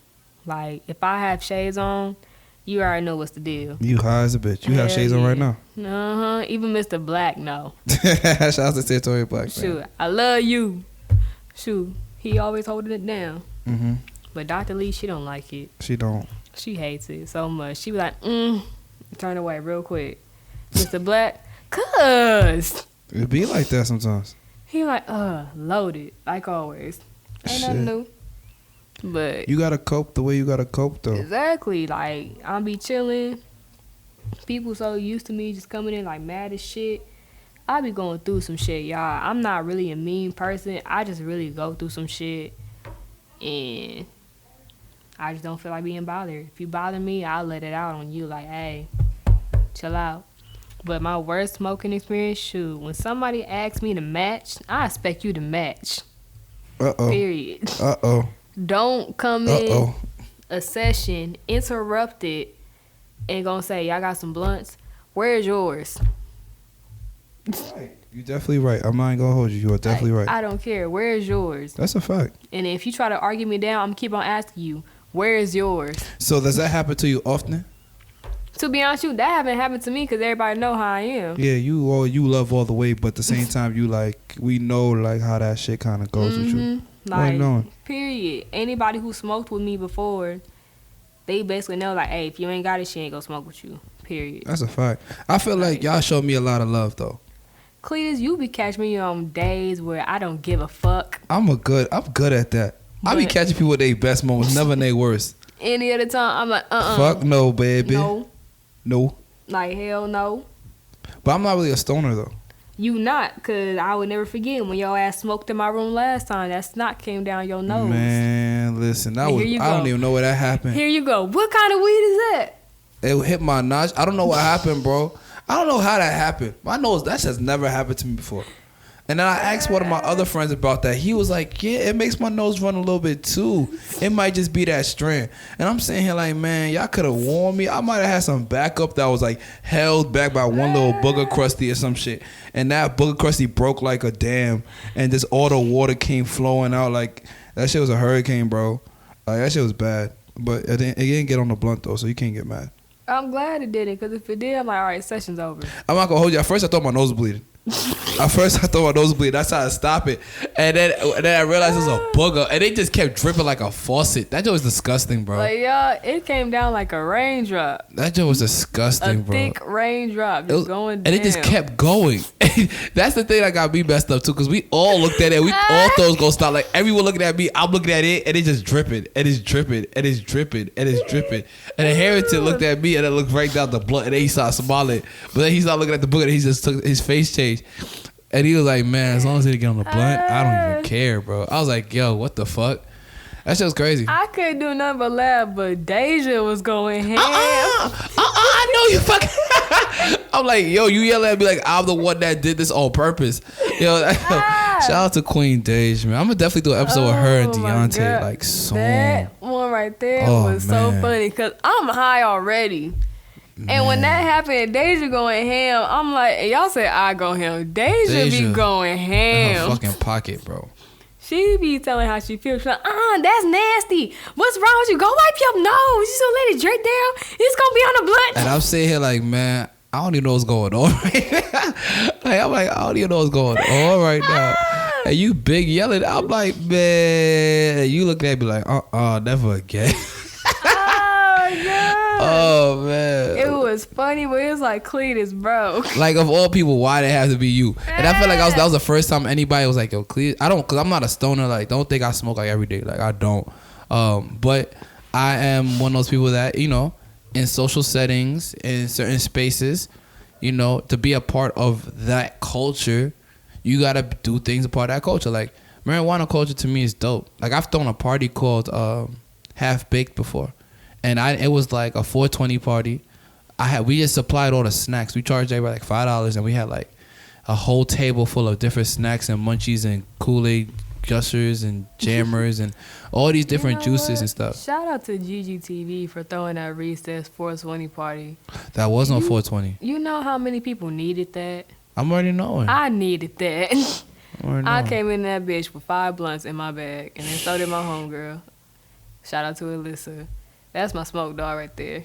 Like, if I have shades on, you already know what's the deal. You high as a bitch. You have Hell shades on yeah. right now. Uh-huh. Even Mr. Black know. Shout out to Territory Black. Shoot, I love you. Shoot, he always holding it down. Mm-hmm. But Dr. Lee, she don't like it. She don't. She hates it so much. She be like, turn away real quick. Mr. Black, cuz. It be like that sometimes. He like, loaded, like always. Ain't Shit. nothing new. But You gotta cope the way you gotta cope though. exactly, like, I'll be chilling. People so used to me just coming in like mad as shit. I be going through some shit, y'all. I'm not really a mean person. I just really go through some shit. And I just don't feel like being bothered. If you bother me, I'll let it out on you. Like, hey, chill out. But my worst smoking experience, shoot, when somebody asks me to match, I expect you to match. Uh-oh. Period. Uh-oh. Don't come in Uh-oh. a session, interrupt it, and gonna say, y'all got some blunts. Where's yours? You definitely right. I'm not gonna hold you. You are definitely Like, right. I don't care. Where's yours? That's a fact. And if you try to argue me down, I'm gonna keep on asking you, where's yours? So does that happen to you often? To be honest with you, that haven't happened to me because everybody know how I am. Yeah, you love all the way, but at the same time you like we know like how that shit kind of goes with you. Like, knowing. period. Anybody who smoked with me before, they basically know, like, hey, if you ain't got it, she ain't gonna smoke with you. Period. That's a fact. I feel like y'all showed me a lot of love though. Cletus, you be catching me on days where I don't give a fuck. I'm good at that. I be But- catching people with their best moments, never their worst. Any other time, I'm like, Fuck no, baby. No. No. Like, hell no. But I'm not really a stoner though. You not, because I would never forget when your ass smoked in my room last time. That snot came down your nose. Man, listen, that Here was you I don't go. even know where that happened. Here you go. What kind of weed is that? It hit my notch. I don't know what happened, bro. I don't know how that happened. My nose, that just never happened to me before. And then I asked one of my other friends about that. He was like, yeah, it makes my nose run a little bit too. It might just be that strand. And I'm sitting here like, man, y'all could have warned me. I might have had some backup that was like held back by one little booger crusty or some shit. And that booger crusty broke like a dam. And just all the water came flowing out. Like, that shit was a hurricane, bro. Like, that shit was bad. But it didn't get on the blunt though, so you can't get mad. I'm glad it didn't, because if it did, I'm like, all right, session's over. I'm not gonna hold you. At first I thought my nose was bleeding. At first, I thought my nose was bleeding. That's how I stop it. And then I realized it was a booger. And it just kept dripping like a faucet. That joint was disgusting, bro. Like, y'all, it came down like a raindrop. That joint was disgusting, bro. A thick raindrop just going down. And it just kept going. That's the thing that got me messed up, too. Because we all looked at it. We all thought it was going to stop. Like, everyone looking at me. I'm looking at it. And it's just dripping. And it's dripping. And it's dripping. And it's dripping. And then Harrington looked at me. And then looked right down the blunt. And then he started smiling. But then he started looking at the booger. And he just took his face changed. And he was like, man, as long as they get on the blunt, I don't even care, bro. I was like, yo, what the fuck? That shit was crazy. I couldn't do nothing but laugh, but Deja was going ham. I know you fucking. I'm like, yo, you yell at me like I'm the one that did this on purpose. Yo, shout out to Queen Deja, man. I'm gonna definitely do an episode with her and Deontay, like soon. That one right there was so funny because I'm high already. Man. And when that happened, Deja going ham, I'm like, and y'all said I go ham. Deja be going ham. In her fucking pocket, bro. She be telling how she feels. She's like, that's nasty. What's wrong with you? Go wipe your nose. You still let it drip down? It's gonna be on the blunt. And I'm sitting here like, man, I don't even know what's going on right now. I'm like, I don't even know what's going on right now. And you big yelling. I'm like, man. You looking at me like, never again. Oh man, it was funny, but it was like Cletus, bro. Like of all people, why did it have to be you? And I feel like that was the first time anybody was like, yo, Cletus. I don't, cause I'm not a stoner. Like, don't think I smoke like every day. Like I don't. But I am one of those people that, you know, in social settings, in certain spaces, you know, to be a part of that culture, you gotta do things a part of that culture. Like marijuana culture to me is dope. Like I've thrown a party called Half Baked before. And it was like a 420 party. We just supplied all the snacks. We charged everybody like $5, and we had like a whole table full of different snacks and munchies and Kool-Aid gushers and jammers and all these different juices and stuff. Shout out to GGTV for throwing that recess 420 party. That was on 420. You know how many people needed that? I'm already knowing. I needed that. I came in that bitch with 5 blunts in my bag, and then so did my homegirl. Shout out to Alyssa. That's my smoke dog right there.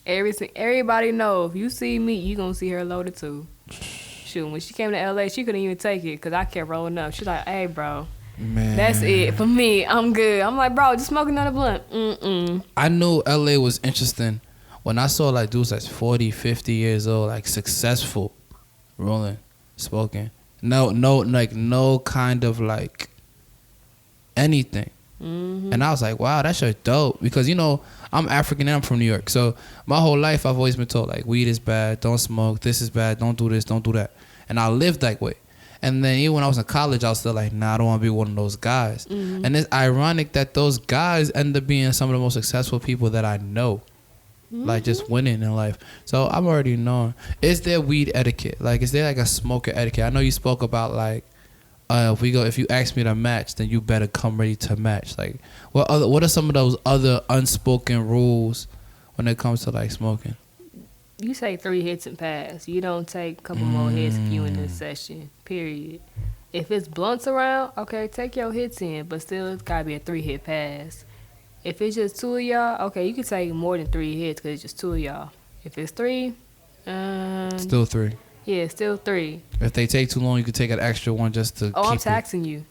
Everybody know if you see me, you gonna see her loaded too. Shoot, when she came to LA, she couldn't even take it because I kept rolling up. She's like, hey, bro, man, that's it for me. I'm good. I'm like, bro, just smoke another blunt. I knew LA was interesting when I saw like dudes that's 40, 50 years old, like successful, rolling, smoking. No kind of like anything. Mm-hmm. And I was like, wow, that's just dope. Because, you know, I'm African and I'm from New York. So my whole life I've always been told, like, weed is bad, don't smoke, this is bad, don't do this, don't do that. And I lived that way. And then even when I was in college, I was still like, nah, I don't want to be one of those guys. Mm-hmm. And it's ironic that those guys end up being some of the most successful people that I know. Mm-hmm. Like, just winning in life. So I'm already knowing. Is there weed etiquette? Like, is there like a smoker etiquette? I know you spoke about like, if you ask me to match, then you better come ready to match. Like, what are some of those other unspoken rules when it comes to like smoking? You say 3 hits and pass. You don't take a couple more hits if you in this session. Period. If it's blunts around, okay, take your hits in, but still it's gotta be a 3-hit pass. If it's just 2 of y'all, okay, you can take more than 3 hits because it's just 2 of y'all. If it's 3, still 3. Yeah, still 3. If they take too long, you could take an extra one just to keep I'm taxing you.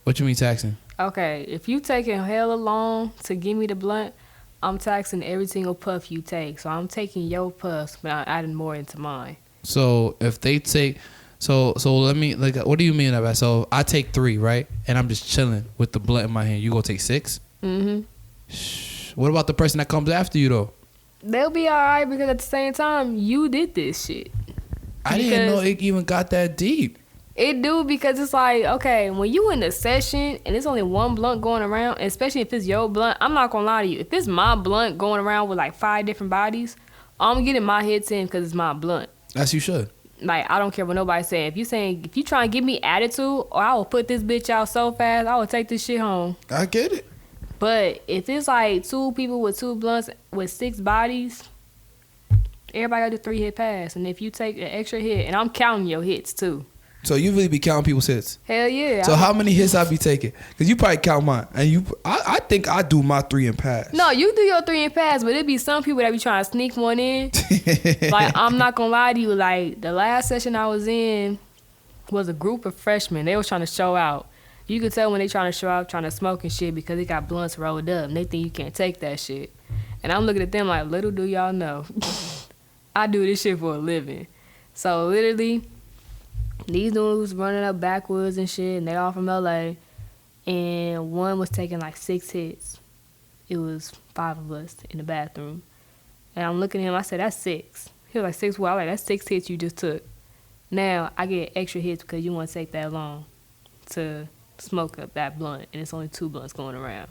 What you mean taxing? Okay, if you taking hella long to give me the blunt, I'm taxing every single puff you take. So I'm taking your puffs, but I'm adding more into mine. So if they take, so let me, like, what do you mean by that? So I take 3, right? And I'm just chilling with the blunt in my hand. You go take 6? Mm-hmm. What about the person that comes after you, though? They'll be all right because at the same time, you did this shit. I didn't know it even got that deep. It do, because it's like, okay, when you in a session and it's only one blunt going around, especially if it's your blunt, I'm not gonna lie to you. If it's my blunt going around with like 5 different bodies, I'm getting my hits in because it's my blunt. As you should. Like, I don't care what nobody's saying. If you try and give me attitude, or I will put this bitch out so fast, I will take this shit home. I get it. But if it's like 2 people with 2 blunts with 6 bodies, everybody got a 3-hit pass. And if you take an extra hit, and I'm counting your hits too. So you really be counting people's hits? Hell yeah. So how many hits I be taking? Because you probably count mine. And I think I do my 3 and pass. No, you do your 3 and pass, but it be some people that be trying to sneak one in. Like, I'm not going to lie to you. Like, the last session I was in, was a group of freshmen. They was trying to show out. You could tell when they trying to show out, trying to smoke and shit because they got blunts rolled up and they think you can't take that shit. And I'm looking at them like, little do y'all know, I do this shit for a living. So literally, these dudes running up backwoods and shit, and they all from LA. And one was taking like 6 hits. It was 5 of us in the bathroom. And I'm looking at him, I said, that's 6. He was like, 6 what? I was like, that's 6 hits you just took. Now, I get extra hits because you want to take that long to smoke up that blunt. And it's only 2 blunts going around.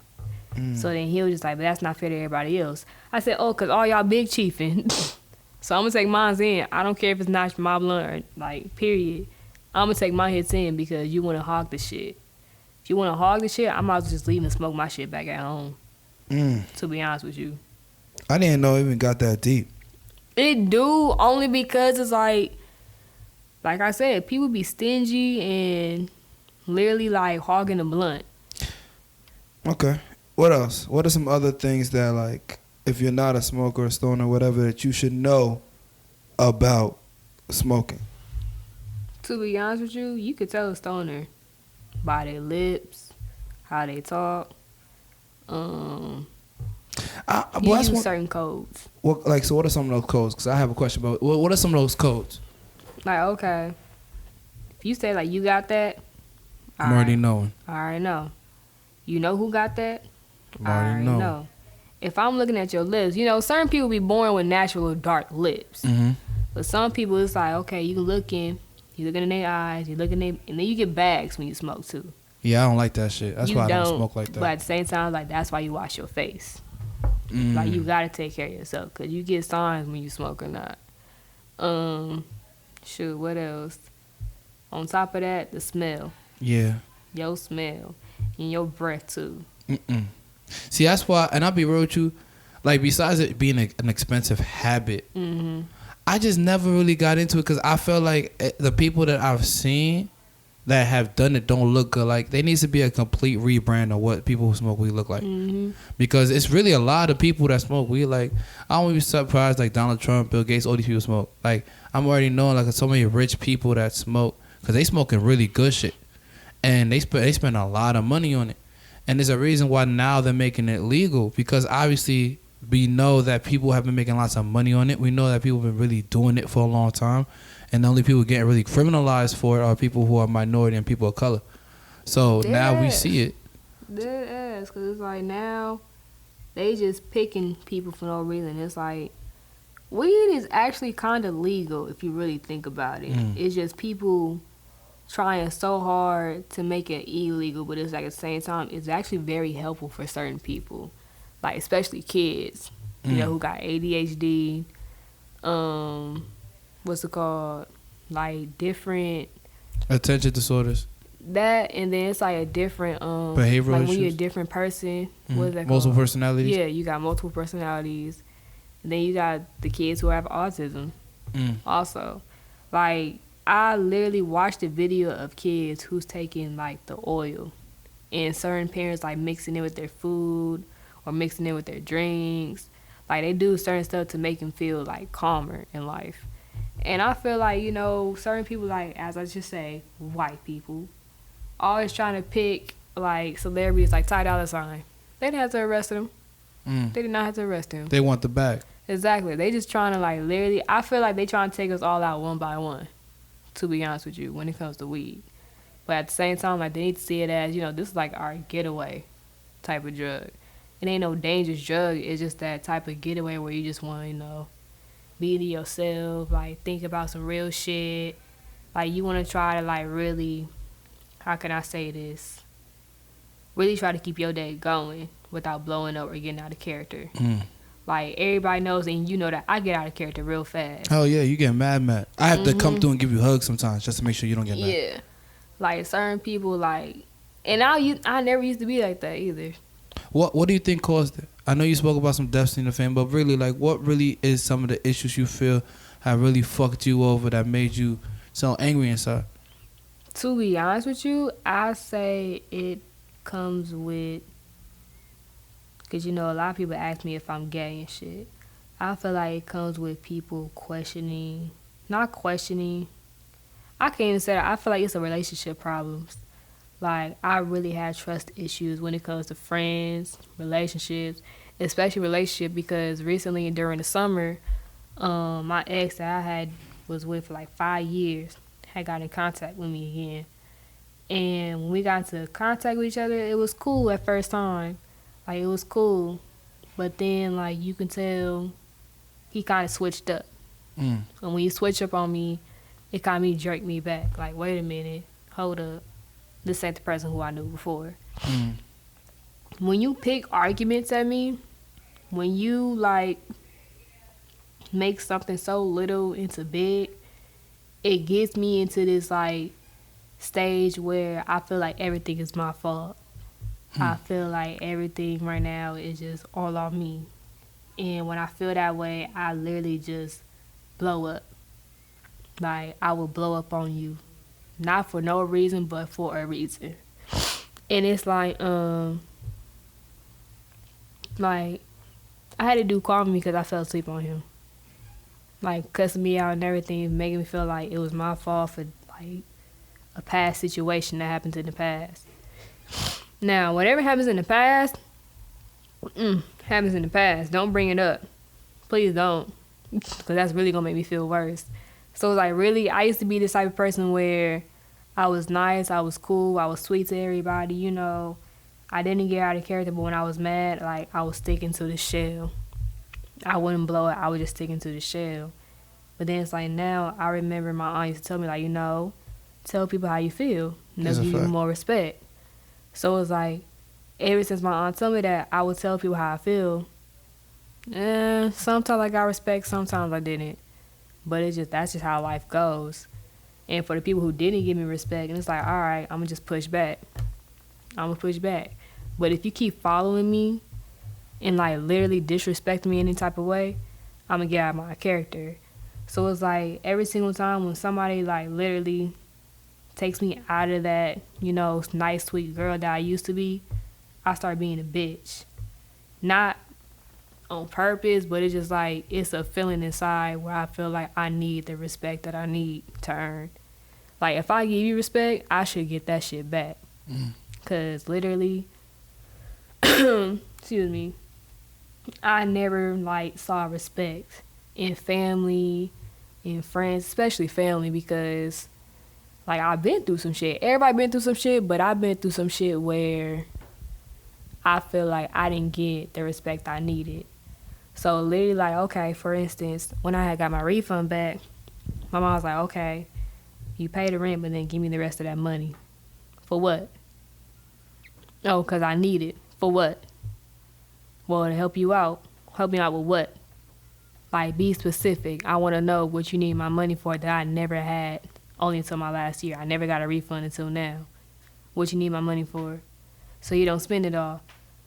So then he was just like, but that's not fair to everybody else. I said, oh, because all y'all big chiefing. So I'm going to take mine in. I don't care if it's not my blunt or, like, period. I'm going to take my hits in because you want to hog the shit. If you want to hog the shit, I might as well just leave and smoke my shit back at home. To be honest with you. I didn't know it even got that deep. It do, only because it's like I said, people be stingy and literally like hogging a blunt. Okay. What else? What are some other things that, like, if you're not a smoker or stoner or whatever, that you should know about smoking? To be honest with you, you could tell a stoner by their lips, how they talk. You use certain codes. So what are some of those codes? Because I have a question about what are some of those codes? Like, okay, if you say like you got that, I'm already knowing. I already know. You know who got that? I already know. If I'm looking at your lips, you know, certain people be born with natural dark lips. Mm-hmm. But some people, it's like, okay, you looking in their eyes, and then you get bags when you smoke too. Yeah, I don't like that shit. That's why I don't smoke like that. But at the same time, like, that's why you wash your face. Like, you gotta take care of yourself, because you get signs when you smoke or not. Shoot, what else? On top of that, the smell. Yeah. Your smell. And your breath, too. See, that's why, and I'll be real with you, like, besides it being an expensive habit, I just never really got into it because I felt like the people that I've seen that have done it don't look good. Like, there needs to be a complete rebrand of what people who smoke weed look like. Because it's really a lot of people that smoke weed. Like, I won't be surprised, like, Donald Trump, Bill Gates, all these people smoke. Like, I'm already knowing, like, so many rich people that smoke because they smoking really good shit. And they spend a lot of money on it. And there's a reason why now they're making it legal, because obviously we know that people have been making lots of money on it. We know that people have been really doing it for a long time. And the only people getting really criminalized for it are people who are minority and people of color. So now we see it. Dead ass, because it's like now they just picking people for no reason. It's like weed is actually kind of legal if you really think about it. It's just people trying so hard to make it illegal, but it's like at the same time it's actually very helpful for certain people, like especially kids, you know, who got ADHD, what's it called, like different attention disorders. That, and then it's like a different behavioral like issues. when you're a different person. What is that multiple called? personalities. Yeah, you got multiple personalities. And then you got the kids who have autism. Also, like, I literally watched a video of kids who's taking like the oil, and certain parents like mixing it with their food or mixing it with their drinks. Like, they do certain stuff to make them feel like calmer in life. And I feel like, you know, certain people, like, as I just say, white people, always trying to pick like celebrities like Ty Dolla $ign. They didn't have to arrest him. They did not have to arrest him. They want the bag. Exactly. They just trying to like literally, I feel like they trying to take us all out one by one, to be honest with you, when it comes to weed. But at the same time, like, they need to see it as, you know, this is like our getaway type of drug. It ain't no dangerous drug. It's just that type of getaway where you just want to, you know, be to yourself, like, think about some real shit. Like, you want to try to, like, really, how can I say this? Really try to keep your day going without blowing up or getting out of character. Like, everybody knows, and you know that I get out of character real fast. Oh yeah, you get mad. I have to come through and give you hugs sometimes just to make sure you don't get mad. Yeah. Like, certain people, like, and I never used to be like that either. What do you think caused it? I know you spoke about some deaths in the family, but really, like, what really is some of the issues you feel have really fucked you over that made you so angry inside? To be honest with you, I say it comes with, because, you know, a lot of people ask me if I'm gay and shit. I feel like it comes with people not questioning. I can't even say that. I feel like it's a relationship problems. Like, I really have trust issues when it comes to friends, relationships, especially relationship, because recently during the summer, my ex that I had was with for like 5 years had got in contact with me again. And when we got into contact with each other, it was cool at first time. Like, it was cool. But then, like, you can tell he kind of switched up. And when he switched up on me, it kind of jerked me back. Like, wait a minute, hold up. This ain't the person who I knew before. When you pick arguments at me, when you, like, make something so little into big, it gets me into this, like, stage where I feel like everything is my fault. I feel like everything right now is just all on me. And when I feel that way, I literally just blow up. Like, I will blow up on you. Not for no reason, but for a reason. And it's like I had to do call me because I fell asleep on him. Like, cussing me out and everything, making me feel like it was my fault for, like, a past situation that happened in the past. Now, whatever happens in the past, happens in the past. Don't bring it up. Please don't. Because that's really going to make me feel worse. So, like, really, I used to be this type of person where I was nice, I was cool, I was sweet to everybody, you know. I didn't get out of character, but when I was mad, like, I was sticking to the shell. I wouldn't blow it, I was just sticking to the shell. But then it's like now, I remember my aunt used to tell me, like, you know, tell people how you feel. And they'll give you more respect. So it's like, ever since my aunt told me that, I would tell people how I feel. Sometimes I got respect, sometimes I didn't. But that's just how life goes. And for the people who didn't give me respect, and it's like, all right, I'm going to just push back. I'm going to push back. But if you keep following me and, like, literally disrespecting me in any type of way, I'm going to get out of my character. So it's like every single time when somebody, like, literally takes me out of that, you know, nice, sweet girl that I used to be, I start being a bitch. Not on purpose, but it's just like it's a feeling inside where I feel like I need the respect that I need to earn. Like, if I give you respect, I should get that shit back. Because literally, excuse me, I never, like, saw respect in family, in friends, especially family, because, like, I've been through some shit. Everybody been through some shit, but I've been through some shit where I feel like I didn't get the respect I needed. So literally, like, okay, for instance, when I had got my refund back, my mom was like, okay, you pay the rent, but then give me the rest of that money. For what? Oh, because I need it. For what? Well, to help you out. Help me out with what? Like, be specific. I want to know what you need my money for that I never had only until my last year. I never got a refund until now. What you need my money for? So you don't spend it all.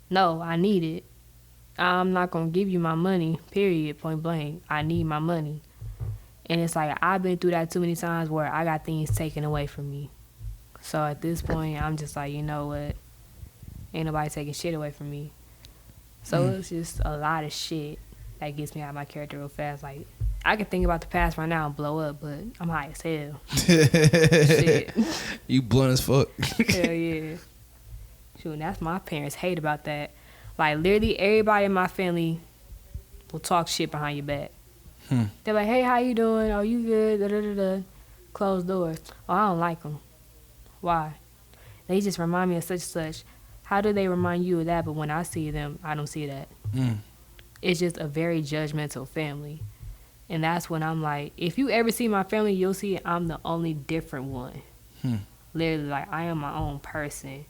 No, I need it. I'm not going to give you my money, period, point blank. I need my money. And it's like, I've been through that too many times where I got things taken away from me. So at this point, I'm just like, you know what? Ain't nobody taking shit away from me. So it's just a lot of shit that gets me out of my character real fast. Like, I can think about the past right now and blow up, but I'm high as hell. Shit. You blunt as fuck. Hell yeah. Shoot, and that's my parents hate about that. Like, literally everybody in my family will talk shit behind your back. They're like, hey, how you doing? Oh, you good? Da-da-da-da. Closed doors. Oh, I don't like them. Why? They just remind me of such and such. How do they remind you of that? But when I see them, I don't see that. It's just a very judgmental family. And that's when I'm like, if you ever see my family, you'll see I'm the only different one. Literally, like, I am my own person.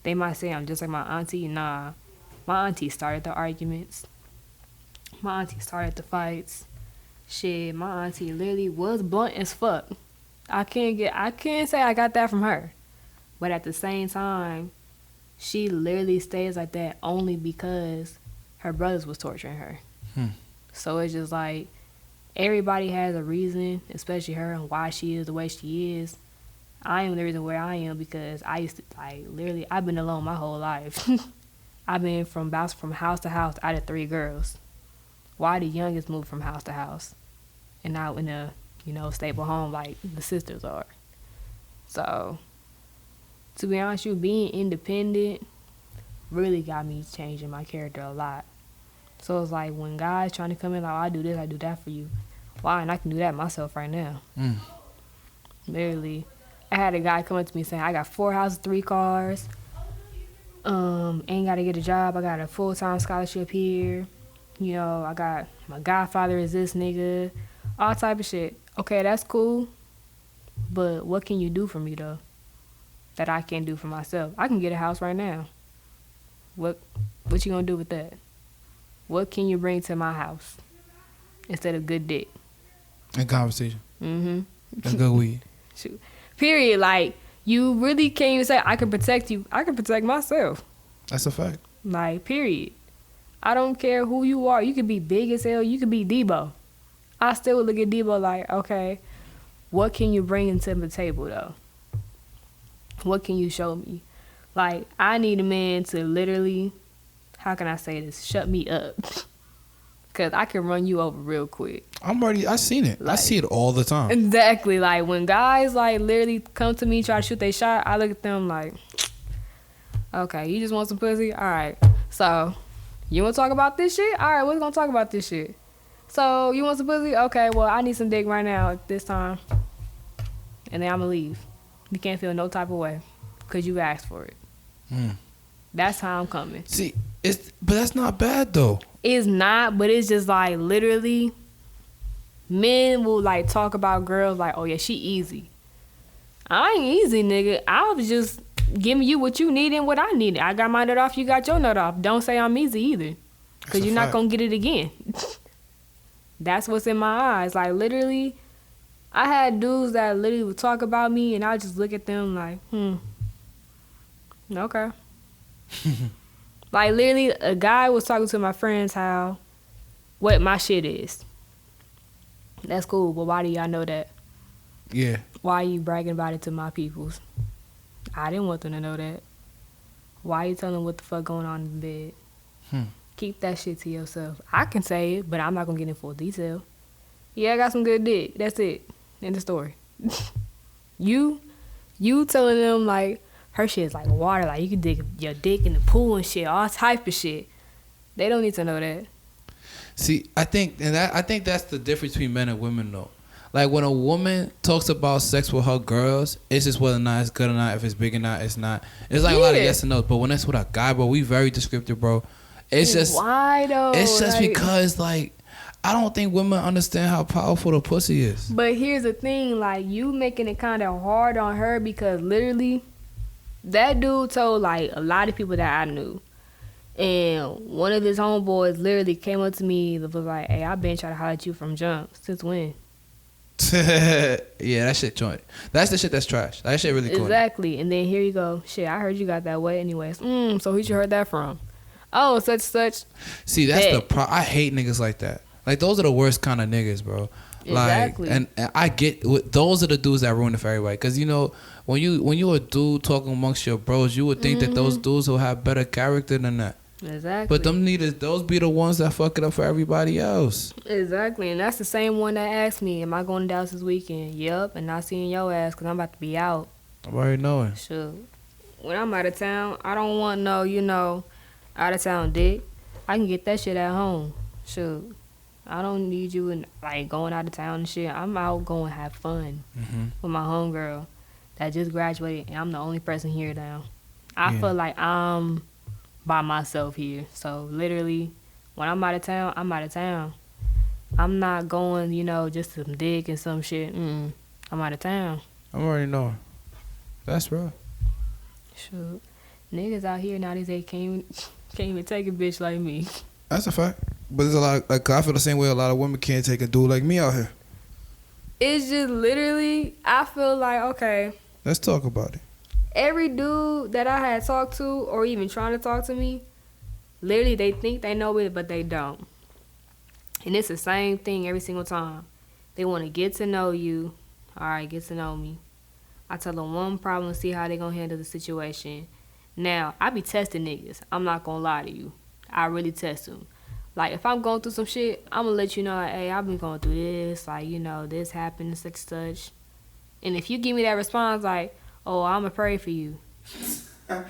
They might say I'm just like my auntie. Nah. My auntie started the arguments. My auntie started the fights. Shit, my auntie literally was blunt as fuck. I can't say I got that from her. But at the same time, she literally stays like that only because her brothers was torturing her. So it's just like, everybody has a reason, especially her, and why she is the way she is. I am the reason where I am because I used to, like, literally, I've been alone my whole life. I've been from house to house out of 3 girls. Why the youngest moved from house to house and now in a stable home like the sisters are. So, to be honest, being independent really got me changing my character a lot. So it's like when guys trying to come in like, I do this, I do that for you. Why? And I can do that myself right now. Literally. I had a guy come up to me saying, I got 4 houses, 3 cars. Ain't got to get a job. I got a full-time scholarship here. I got my godfather is this nigga. All type of shit. Okay, that's cool. But what can you do for me, though, that I can't do for myself? I can get a house right now. What you gonna do with that? What can you bring to my house instead of good dick? And conversation. And good weed. Shoot. Period. Like, you really can't even say, I can protect you. I can protect myself. That's a fact. Like, period. I don't care who you are. You could be big as hell. You could be Debo. I still would look at Debo like, okay, what can you bring into the table, though? What can you show me? Like, I need a man to literally, how can I say this? Shut me up. Because I can run you over real quick. I seen it. Like, I see it all the time. Exactly. Like, when guys, like, literally come to me, try to shoot their shot, I look at them like, okay, you just want some pussy? All right. So, you want to talk about this shit? All right, we're going to talk about this shit. So, you want some pussy? Okay, well, I need some dick right now at this time. And then I'm going to leave. You can't feel no type of way because you asked for it. That's how I'm coming. See, but that's not bad, though. It's not, but it's just like literally men will like talk about girls like, oh yeah, she easy. I ain't easy, nigga. I was just giving you what you need and what I needed. I got my nut off, you got your nut off. Don't say I'm easy either, because you're not going to get it again. That's what's in my eyes. Like, literally, I had dudes that literally would talk about me and I just look at them like, okay. Like, literally, a guy was talking to my friends how, what my shit is. That's cool, but why do y'all know that? Yeah. Why are you bragging about it to my peoples? I didn't want them to know that. Why you telling them what the fuck going on in the bed? Keep that shit to yourself. I can say it, but I'm not going to get in full detail. Yeah, I got some good dick. That's it. End the story. You telling them, like, her shit is like water. Like, you can dig your dick in the pool and shit. All type of shit. They don't need to know that. See, I think that's the difference between men and women, though. Like, when a woman talks about sex with her girls, it's just whether or not it's good or not. If it's big or not, it's not. It's like a lot of yes and no. But when it's with a guy, bro, we very descriptive, bro. It's just why though? It's just like, because, like, I don't think women understand how powerful the pussy is. But here's the thing, like, you making it kind of hard on her because literally, that dude told like a lot of people that I knew. And one of his homeboys literally came up to me and was like, hey, I've been trying to holler at you from jump. Since when? Yeah, that shit joint. That's the shit that's trash. That shit really cool. Exactly. And then here you go. Shit, I heard you got that way anyways. So who you heard that from? Oh, such. See, that's the I hate niggas like that. Like, those are the worst kind of niggas, bro. Exactly. Like, and I get, those are the dudes that ruin it for everybody. Because, you know, when you a dude talking amongst your bros, you would think that those dudes will have better character than that. Exactly. But those be the ones that fuck it up for everybody else. Exactly. And that's the same one that asked me, am I going to Dallas this weekend? Yup. And not seeing your ass because I'm about to be out. I'm already knowing. Sure. When I'm out of town, I don't want no, out of town dick. I can get that shit at home. Sure. I don't need you in, like, going out of town and shit. I'm out going to have fun with my homegirl that just graduated, and I'm the only person here now. I feel like I'm by myself here. So, literally, when I'm out of town, I'm out of town. I'm not going, just some dick and some shit. I'm out of town. I'm already knowing. That's real. Sure. Niggas out here nowadays, they can't even take a bitch like me. That's a fact. But there's a lot, like, I feel the same way a lot of women can't take a dude like me out here. It's just literally, I feel like, okay. Let's talk about it. Every dude that I had talked to or even trying to talk to me, literally they think they know it, but they don't. And it's the same thing every single time. They want to get to know you. All right, get to know me. I tell them one problem, see how they going to handle the situation. Now, I be testing niggas. I'm not going to lie to you. I really test them. Like, if I'm going through some shit, I'm gonna let you know, like, hey, I've been going through this. Like, you know, this happened, such such. And if you give me that response, like, oh, I'm gonna pray for you. That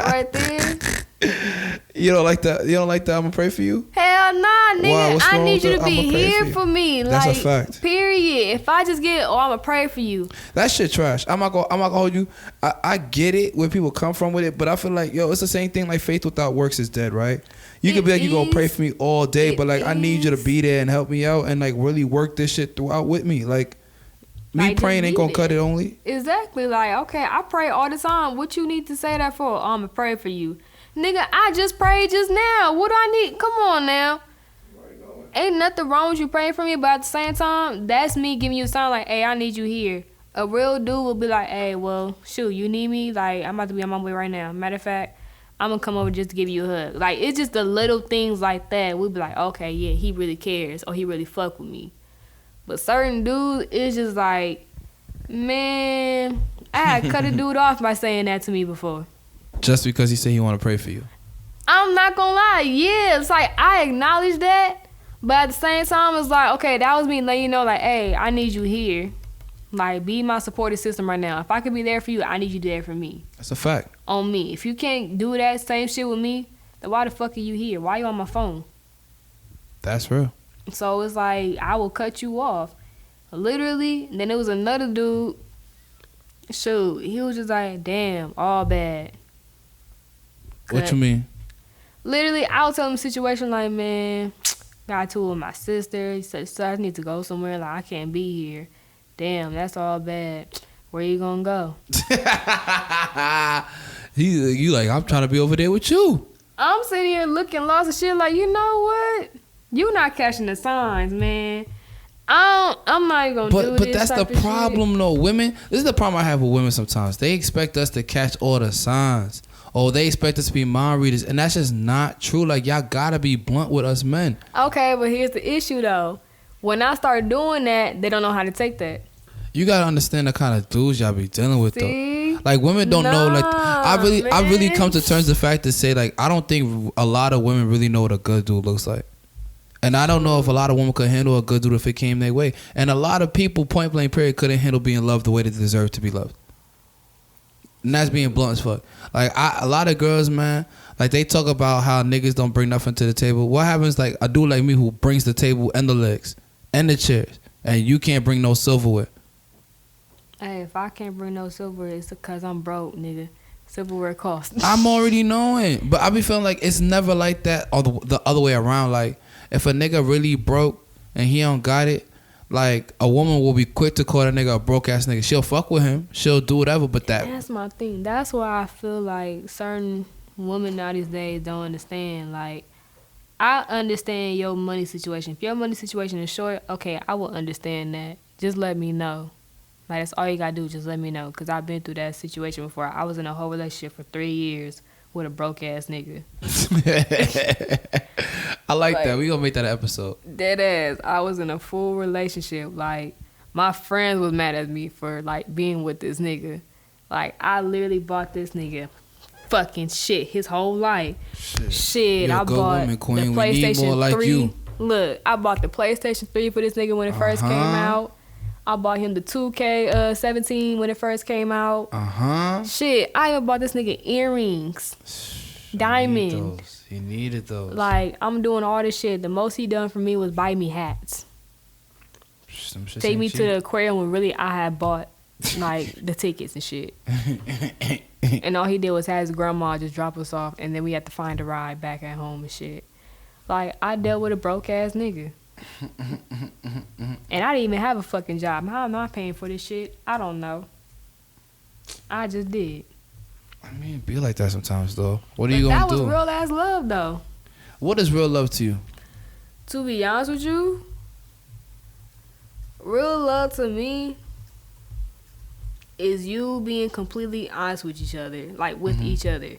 right there. You don't like that? You don't like that? I'm gonna pray for you. Hell nah, nigga. Why? What's I wrong need with you the to be I'ma pray here for you? for me. That's a Like, fact. period. If I just get, oh, I'm gonna pray for you. That shit trash. I'm not gonna hold you. I get it where people come from with it, but I feel like, yo, it's the same thing. Like, faith without works is dead, right? You could be like, you gonna pray for me all day, but like, I need you to be there and help me out and like really work this shit throughout with me. Like, me Like, praying ain't just gonna be cut there. it only. Exactly. Like, okay, I pray all the time. What you need to say that for? Oh, I'm gonna pray for you. Nigga, I just prayed just now. What do I need? Come on now. Ain't nothing wrong with you praying for me, but at the same time, that's me giving you a sign like, hey, I need you here. A real dude will be like, hey, well, shoot, you need me? Like, I'm about to be on my way right now. Matter of fact, I'm gonna come over just to give you a hug. Like, it's just the little things like that. We'll be like, okay, yeah, he really cares, or he really fuck with me. But certain dudes, it's just like, man, I had cut a dude off by saying that to me before. Just because he said he want to pray for you. I'm not gonna lie, yeah, it's like I acknowledge that, but at the same time, it's like, okay, that was me letting you know, like, hey, I need you here. Like, be my supportive system right now. If I could be there for you, I need you there for me. That's a fact. On me. If you can't do that same shit with me, then why the fuck are you here? Why you on my phone? That's real. So it's like, I will cut you off. Literally, then there was another dude, shoot, he was just like, damn, all bad. What you mean? Literally, I was telling him the situation like, man, got to with my sister. He said, so I need to go somewhere. Like, I can't be here. Damn, that's all bad. Where you gonna go? You like, I'm trying to be over there with you. I'm sitting here looking lost and shit like, you know what? You not catching the signs, man. I'm not even gonna do this. But that's the type of problem, shit. though. Women, this is the problem I have with women sometimes. They expect us to catch all the signs. Or they expect us to be mind readers. And that's just not true. Like, y'all gotta be blunt with us men. Okay, but here's the issue, though. When I start doing that, they don't know how to take that. You gotta understand the kind of dudes y'all be dealing with, See? though. Like, women don't know. Like, I really man. come to terms with the fact to say, like, I don't think a lot of women really know what a good dude looks like. And I don't know if a lot of women could handle a good dude if it came their way. And a lot of people, point blank period, couldn't handle being loved the way they deserve to be loved. And that's being blunt as fuck. Like, a lot of girls, man, like, they talk about how niggas don't bring nothing to the table. What happens, like, a dude like me who brings the table and the legs and the chairs, and you can't bring no silverware? Hey, if I can't bring no silverware, it's because I'm broke, nigga. Silverware costs. I'm already knowing. But I be feeling like it's never like that or the other way around. Like, if a nigga really broke and he don't got it, like, a woman will be quick to call that nigga a broke ass nigga. She'll fuck with him. She'll do whatever, but That's my thing. That's why I feel like certain women now these days don't understand. Like, I understand your money situation. If your money situation is short, okay, I will understand that. Just let me know. Like, that's all you gotta do. Just let me know. Because I've been through that situation before. I was in a whole relationship for 3 years with a broke ass nigga. I like that. We gonna make that an episode. Dead ass. I was in a full relationship. Like, my friends was mad at me for, like, being with this nigga. Like, I literally bought this nigga fucking shit his whole life. Shit, You're a I good bought woman, queen. the We need PlayStation more like 3. you. Look, I bought the PlayStation 3 for this nigga when it first came out. I bought him the 2K17 when it first came out. Shit, I even bought this nigga earrings. Diamond. He needed those. Like, I'm doing all this shit. The most he done for me was buy me hats. Take me to the aquarium when really I had bought, like, the tickets and shit. And all he did was have his grandma just drop us off, and then we had to find a ride back at home and shit. Like, I dealt with a broke ass nigga. And I didn't even have a fucking job. How am I paying for this shit? I don't know. I just did. I mean, it be like that sometimes, though. What are you That gonna was do? real ass love, though. What is real love to you? To be honest with you, real love to me is you being completely honest with each other, like with each other.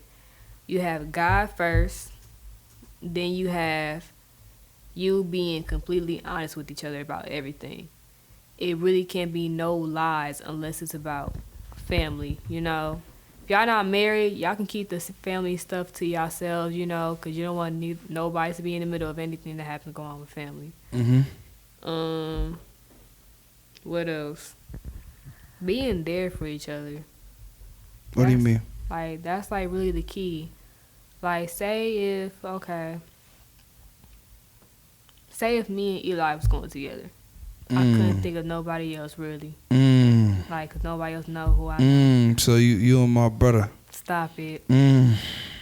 You have God first, then you have you being completely honest with each other about everything. It really can't be no lies unless it's about family, you know? If y'all not married, y'all can keep the family stuff to yourselves, you know, because you don't want nobody to be in the middle of anything that happens going on with family. What else? Being there for each other. What do you mean? Like, that's, like, really the key. Like, say if me and Eli was going together. I couldn't think of nobody else, really. Like, 'cause nobody else know who I am. So you and my brother. Stop it.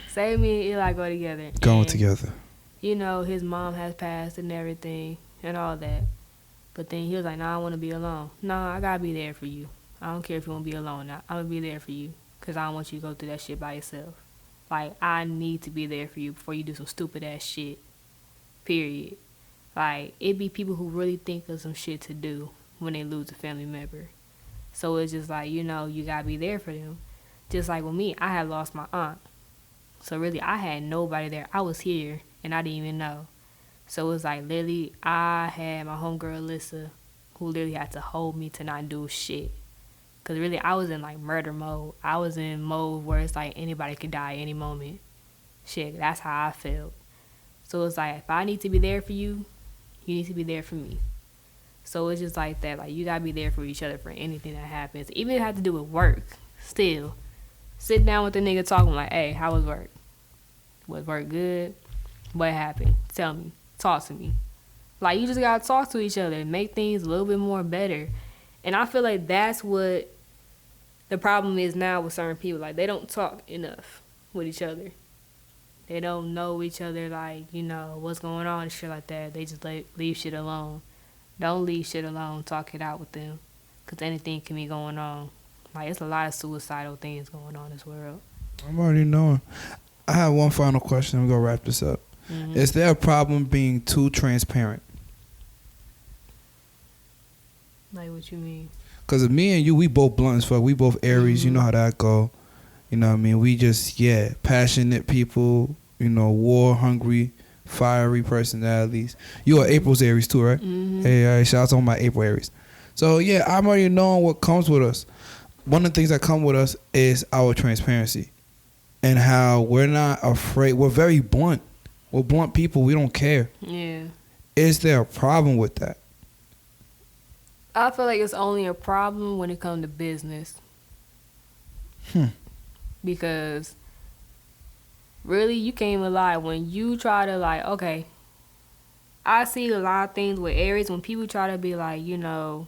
Say me and Eli go together. Going together. You know, his mom has passed and everything and all that. But then he was like, nah, I want to be alone. Nah, I got to be there for you. I don't care if you want to be alone. I'm going to be there for you because I don't want you to go through that shit by yourself. Like, I need to be there for you before you do some stupid-ass shit. Period. Like, it be people who really think of some shit to do when they lose a family member. So it's just like, you know, you got to be there for them. Just like with me, I had lost my aunt. So really, I had nobody there. I was here, and I didn't even know. So it was like, literally, I had my homegirl, Alyssa, who literally had to hold me to not do shit. Because really, I was in, like, murder mode. I was in mode where it's like anybody could die any moment. Shit, that's how I felt. So it's like, if I need to be there for you, you need to be there for me. So it's just like that. Like, you got to be there for each other for anything that happens. Even if it has to do with work, still. Sit down with the nigga talking like, hey, how was work? Was work good? What happened? Tell me. Talk to me. Like, you just got to talk to each other and make things a little bit more better. And I feel like that's what the problem is now with certain people. Like, they don't talk enough with each other. They don't know each other, like, you know, what's going on and shit like that. They just leave shit alone. Don't leave shit alone. Talk it out with them. Because anything can be going on. Like, it's a lot of suicidal things going on in this world. I'm already knowing. I have one final question. We're going to wrap this up. Mm-hmm. Is there a problem being too transparent? Like, what you mean? Because me and you, we both blunt as fuck. We both Aries. Mm-hmm. You know how that go. You know what I mean? We just, passionate people. You know, war-hungry, fiery personalities. You are April's Aries too, right? Mm-hmm. Hey, shout out to all my April Aries. So, I'm already knowing what comes with us. One of the things that come with us is our transparency. And how we're not afraid. We're very blunt. We're blunt people. We don't care. Yeah. Is there a problem with that? I feel like it's only a problem when it comes to business. Because really, you can't even lie. When you try to, like, okay, I see a lot of things with Aries. When people try to be like, you know,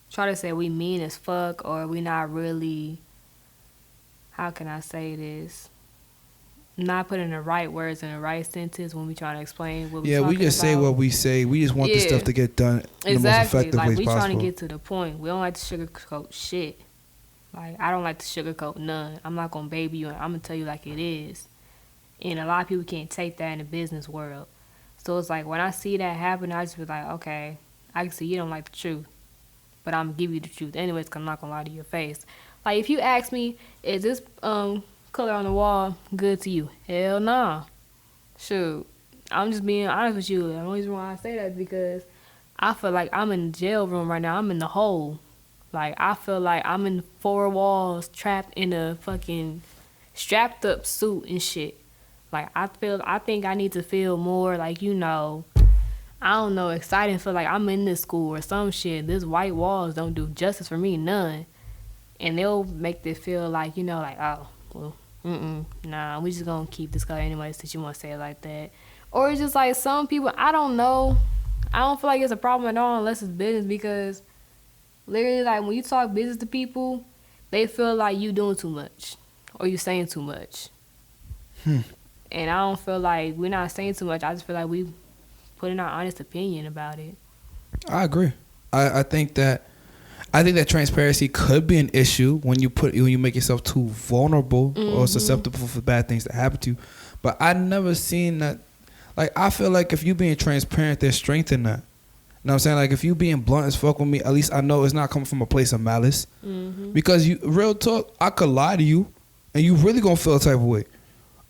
try to say we mean as fuck or we not really, how can I say this? Not putting the right words in the right sentence when we try to explain what we're talking about. We just say what we say. We just want this stuff to get done in the most effective way possible. Like, we trying to get to the point. We don't like to sugarcoat shit. Like, I don't like to sugarcoat none. I'm not going to baby you. I'm going to tell you like it is. And a lot of people can't take that in the business world. So it's like, when I see that happen, I just be like, okay, I can see you don't like the truth. But I'm going to give you the truth anyways because I'm not going to lie to your face. Like, if you ask me, is this color on the wall good to you? Hell nah. Shoot. I'm just being honest with you. The only reason why I say that is because I feel like I'm in the jail room right now. I'm in the hole. Like, I feel like I'm in 4 walls trapped in a fucking strapped up suit and shit. Like, I think I need to feel more like, you know, I don't know, excited. Feel like I'm in this school or some shit. This white walls don't do justice for me, none. And they'll make it feel like, you know, like, oh, well, nah, we just gonna keep this color anyway since you want to say it like that. Or it's just like some people, I don't know. I don't feel like it's a problem at all unless it's business because literally, like, when you talk business to people, they feel like you doing too much or you saying too much. And I don't feel like we're not saying too much. I just feel like we putting our honest opinion about it. I agree. I think that transparency could be an issue when you make yourself too vulnerable or susceptible for bad things to happen to you. But I never seen that. Like, I feel like if you being transparent, there's strength in that. You know what I'm saying? Like, if you being blunt as fuck with me, at least I know it's not coming from a place of malice. Because real talk, I could lie to you and you really gonna feel a type of way.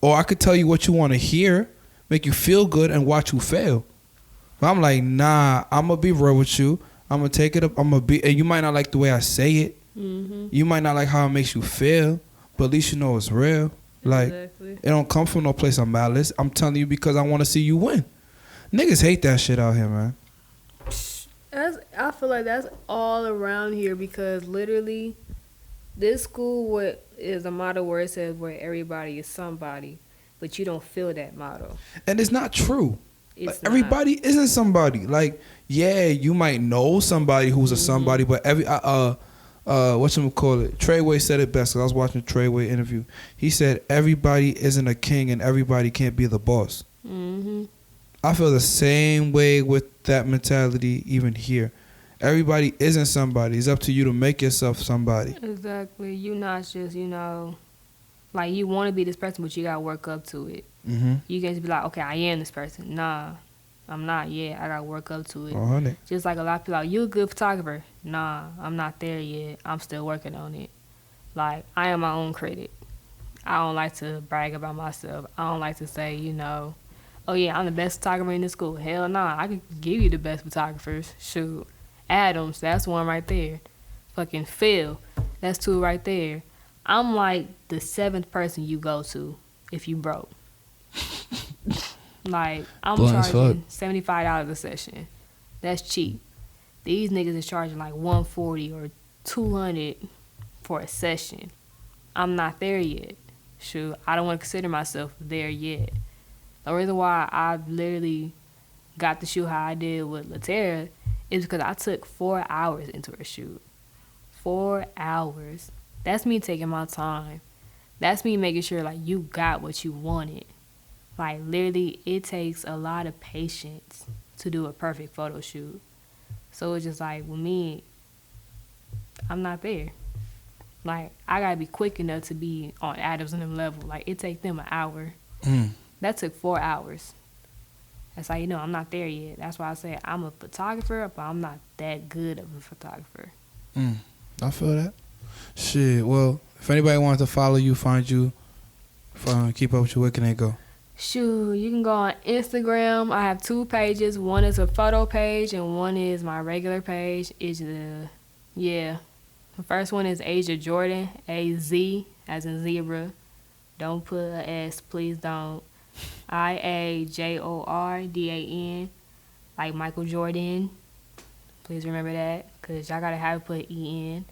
Or I could tell you what you want to hear, make you feel good, and watch you fail. But I'm like, nah, I'm going to be real with you. I'm going to take it up. And you might not like the way I say it. You might not like how it makes you feel. but at least you know it's real. Like, Exactly. it don't come from no place of malice. I'm telling you because I want to see you win. Niggas hate that shit out here, man. I feel like that's all around here because literally, this school what is a motto where it says where everybody is somebody, but you don't feel that motto. And it's not true. It's Like, not. everybody isn't somebody. Like, yeah, you might know somebody who's a somebody, but whatchamacallit, Treyway said it best. 'Cause I was watching a Treyway interview. He said everybody isn't a king and everybody can't be the boss. Mm-hmm. I feel the same way with that mentality even here. Everybody isn't somebody. It's up to you to make yourself somebody. Exactly. You not just like you want to be this person, but you gotta work up to it. Mm-hmm. You can't just be like, okay, I am this person. Nah, I'm not yet. I gotta work up to it. 100. Just like a lot of people, like, you a good photographer. Nah, I'm not there yet. I'm still working on it. Like, I am my own critic. I don't like to brag about myself. I don't like to say, oh yeah, I'm the best photographer in the school. Hell nah, I could give you the best photographers. Shoot. Adams, that's one right there. Fucking Phil, that's two right there. I'm like the 7th person you go to if you broke. Like, I'm Blunt as charging $75 a session. That's cheap. These niggas is charging like $140 or $200 for a session. I'm not there yet. Shoot, I don't want to consider myself there yet. The reason why I literally got the shoot how I did with Latera is because I took 4 hours into a shoot. 4 hours. That's me taking my time. That's me making sure, like, you got what you wanted. Like, literally, it takes a lot of patience to do a perfect photo shoot. So it's just like, with me, I'm not there. Like, I gotta be quick enough to be on Adams and them level. Like, it take them an hour. That took 4 hours. That's how you know I'm not there yet. That's why I say I'm a photographer, but I'm not that good of a photographer. I feel that. Shit, well, if anybody wants to follow you, find you, keep up with you, where can they go? Shoot, you can go on Instagram. I have 2 pages. One is a photo page and one is my regular page. The first one is Azia Jordan, A-Z, as in zebra. Don't put a S, please don't. IAJORDAN, like Michael Jordan. Please remember that, because y'all gotta have it put E-N.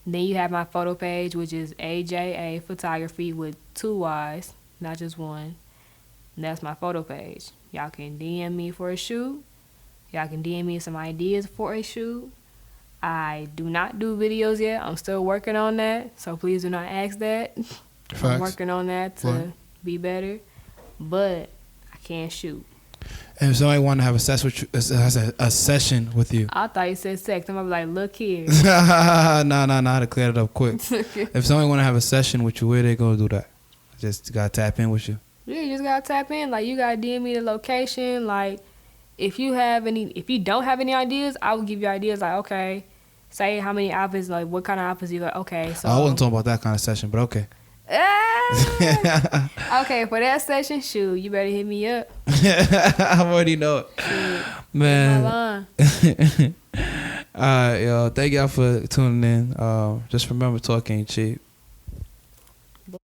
Then you have my photo page, which is AJA Photography with 2 Y's, not just one. And that's my photo page. Y'all can DM me for a shoot. Y'all can DM me some ideas for a shoot. I do not do videos yet. I'm still working on that, so please do not ask that. Facts. I'm working on that to What? be better, but I can't shoot. And if somebody want to have a session with you, I thought you said sex. I'm gonna be like, look here. nah, I had to clear it up quick. If somebody want to have a session with you, where they gonna do that? Just gotta tap in with you. Yeah, you just gotta tap in. Like, you gotta DM me the location. Like, if you don't have any ideas, I will give you ideas. Like, okay, say how many outfits, like what kind of outfits you got. Okay, so I wasn't talking about that kind of session, but okay. Okay, for that session, shoot, you better hit me up. I already know it. Shoot, Man. my line. All right, yo. Thank y'all for tuning in. Just remember, talk ain't cheap.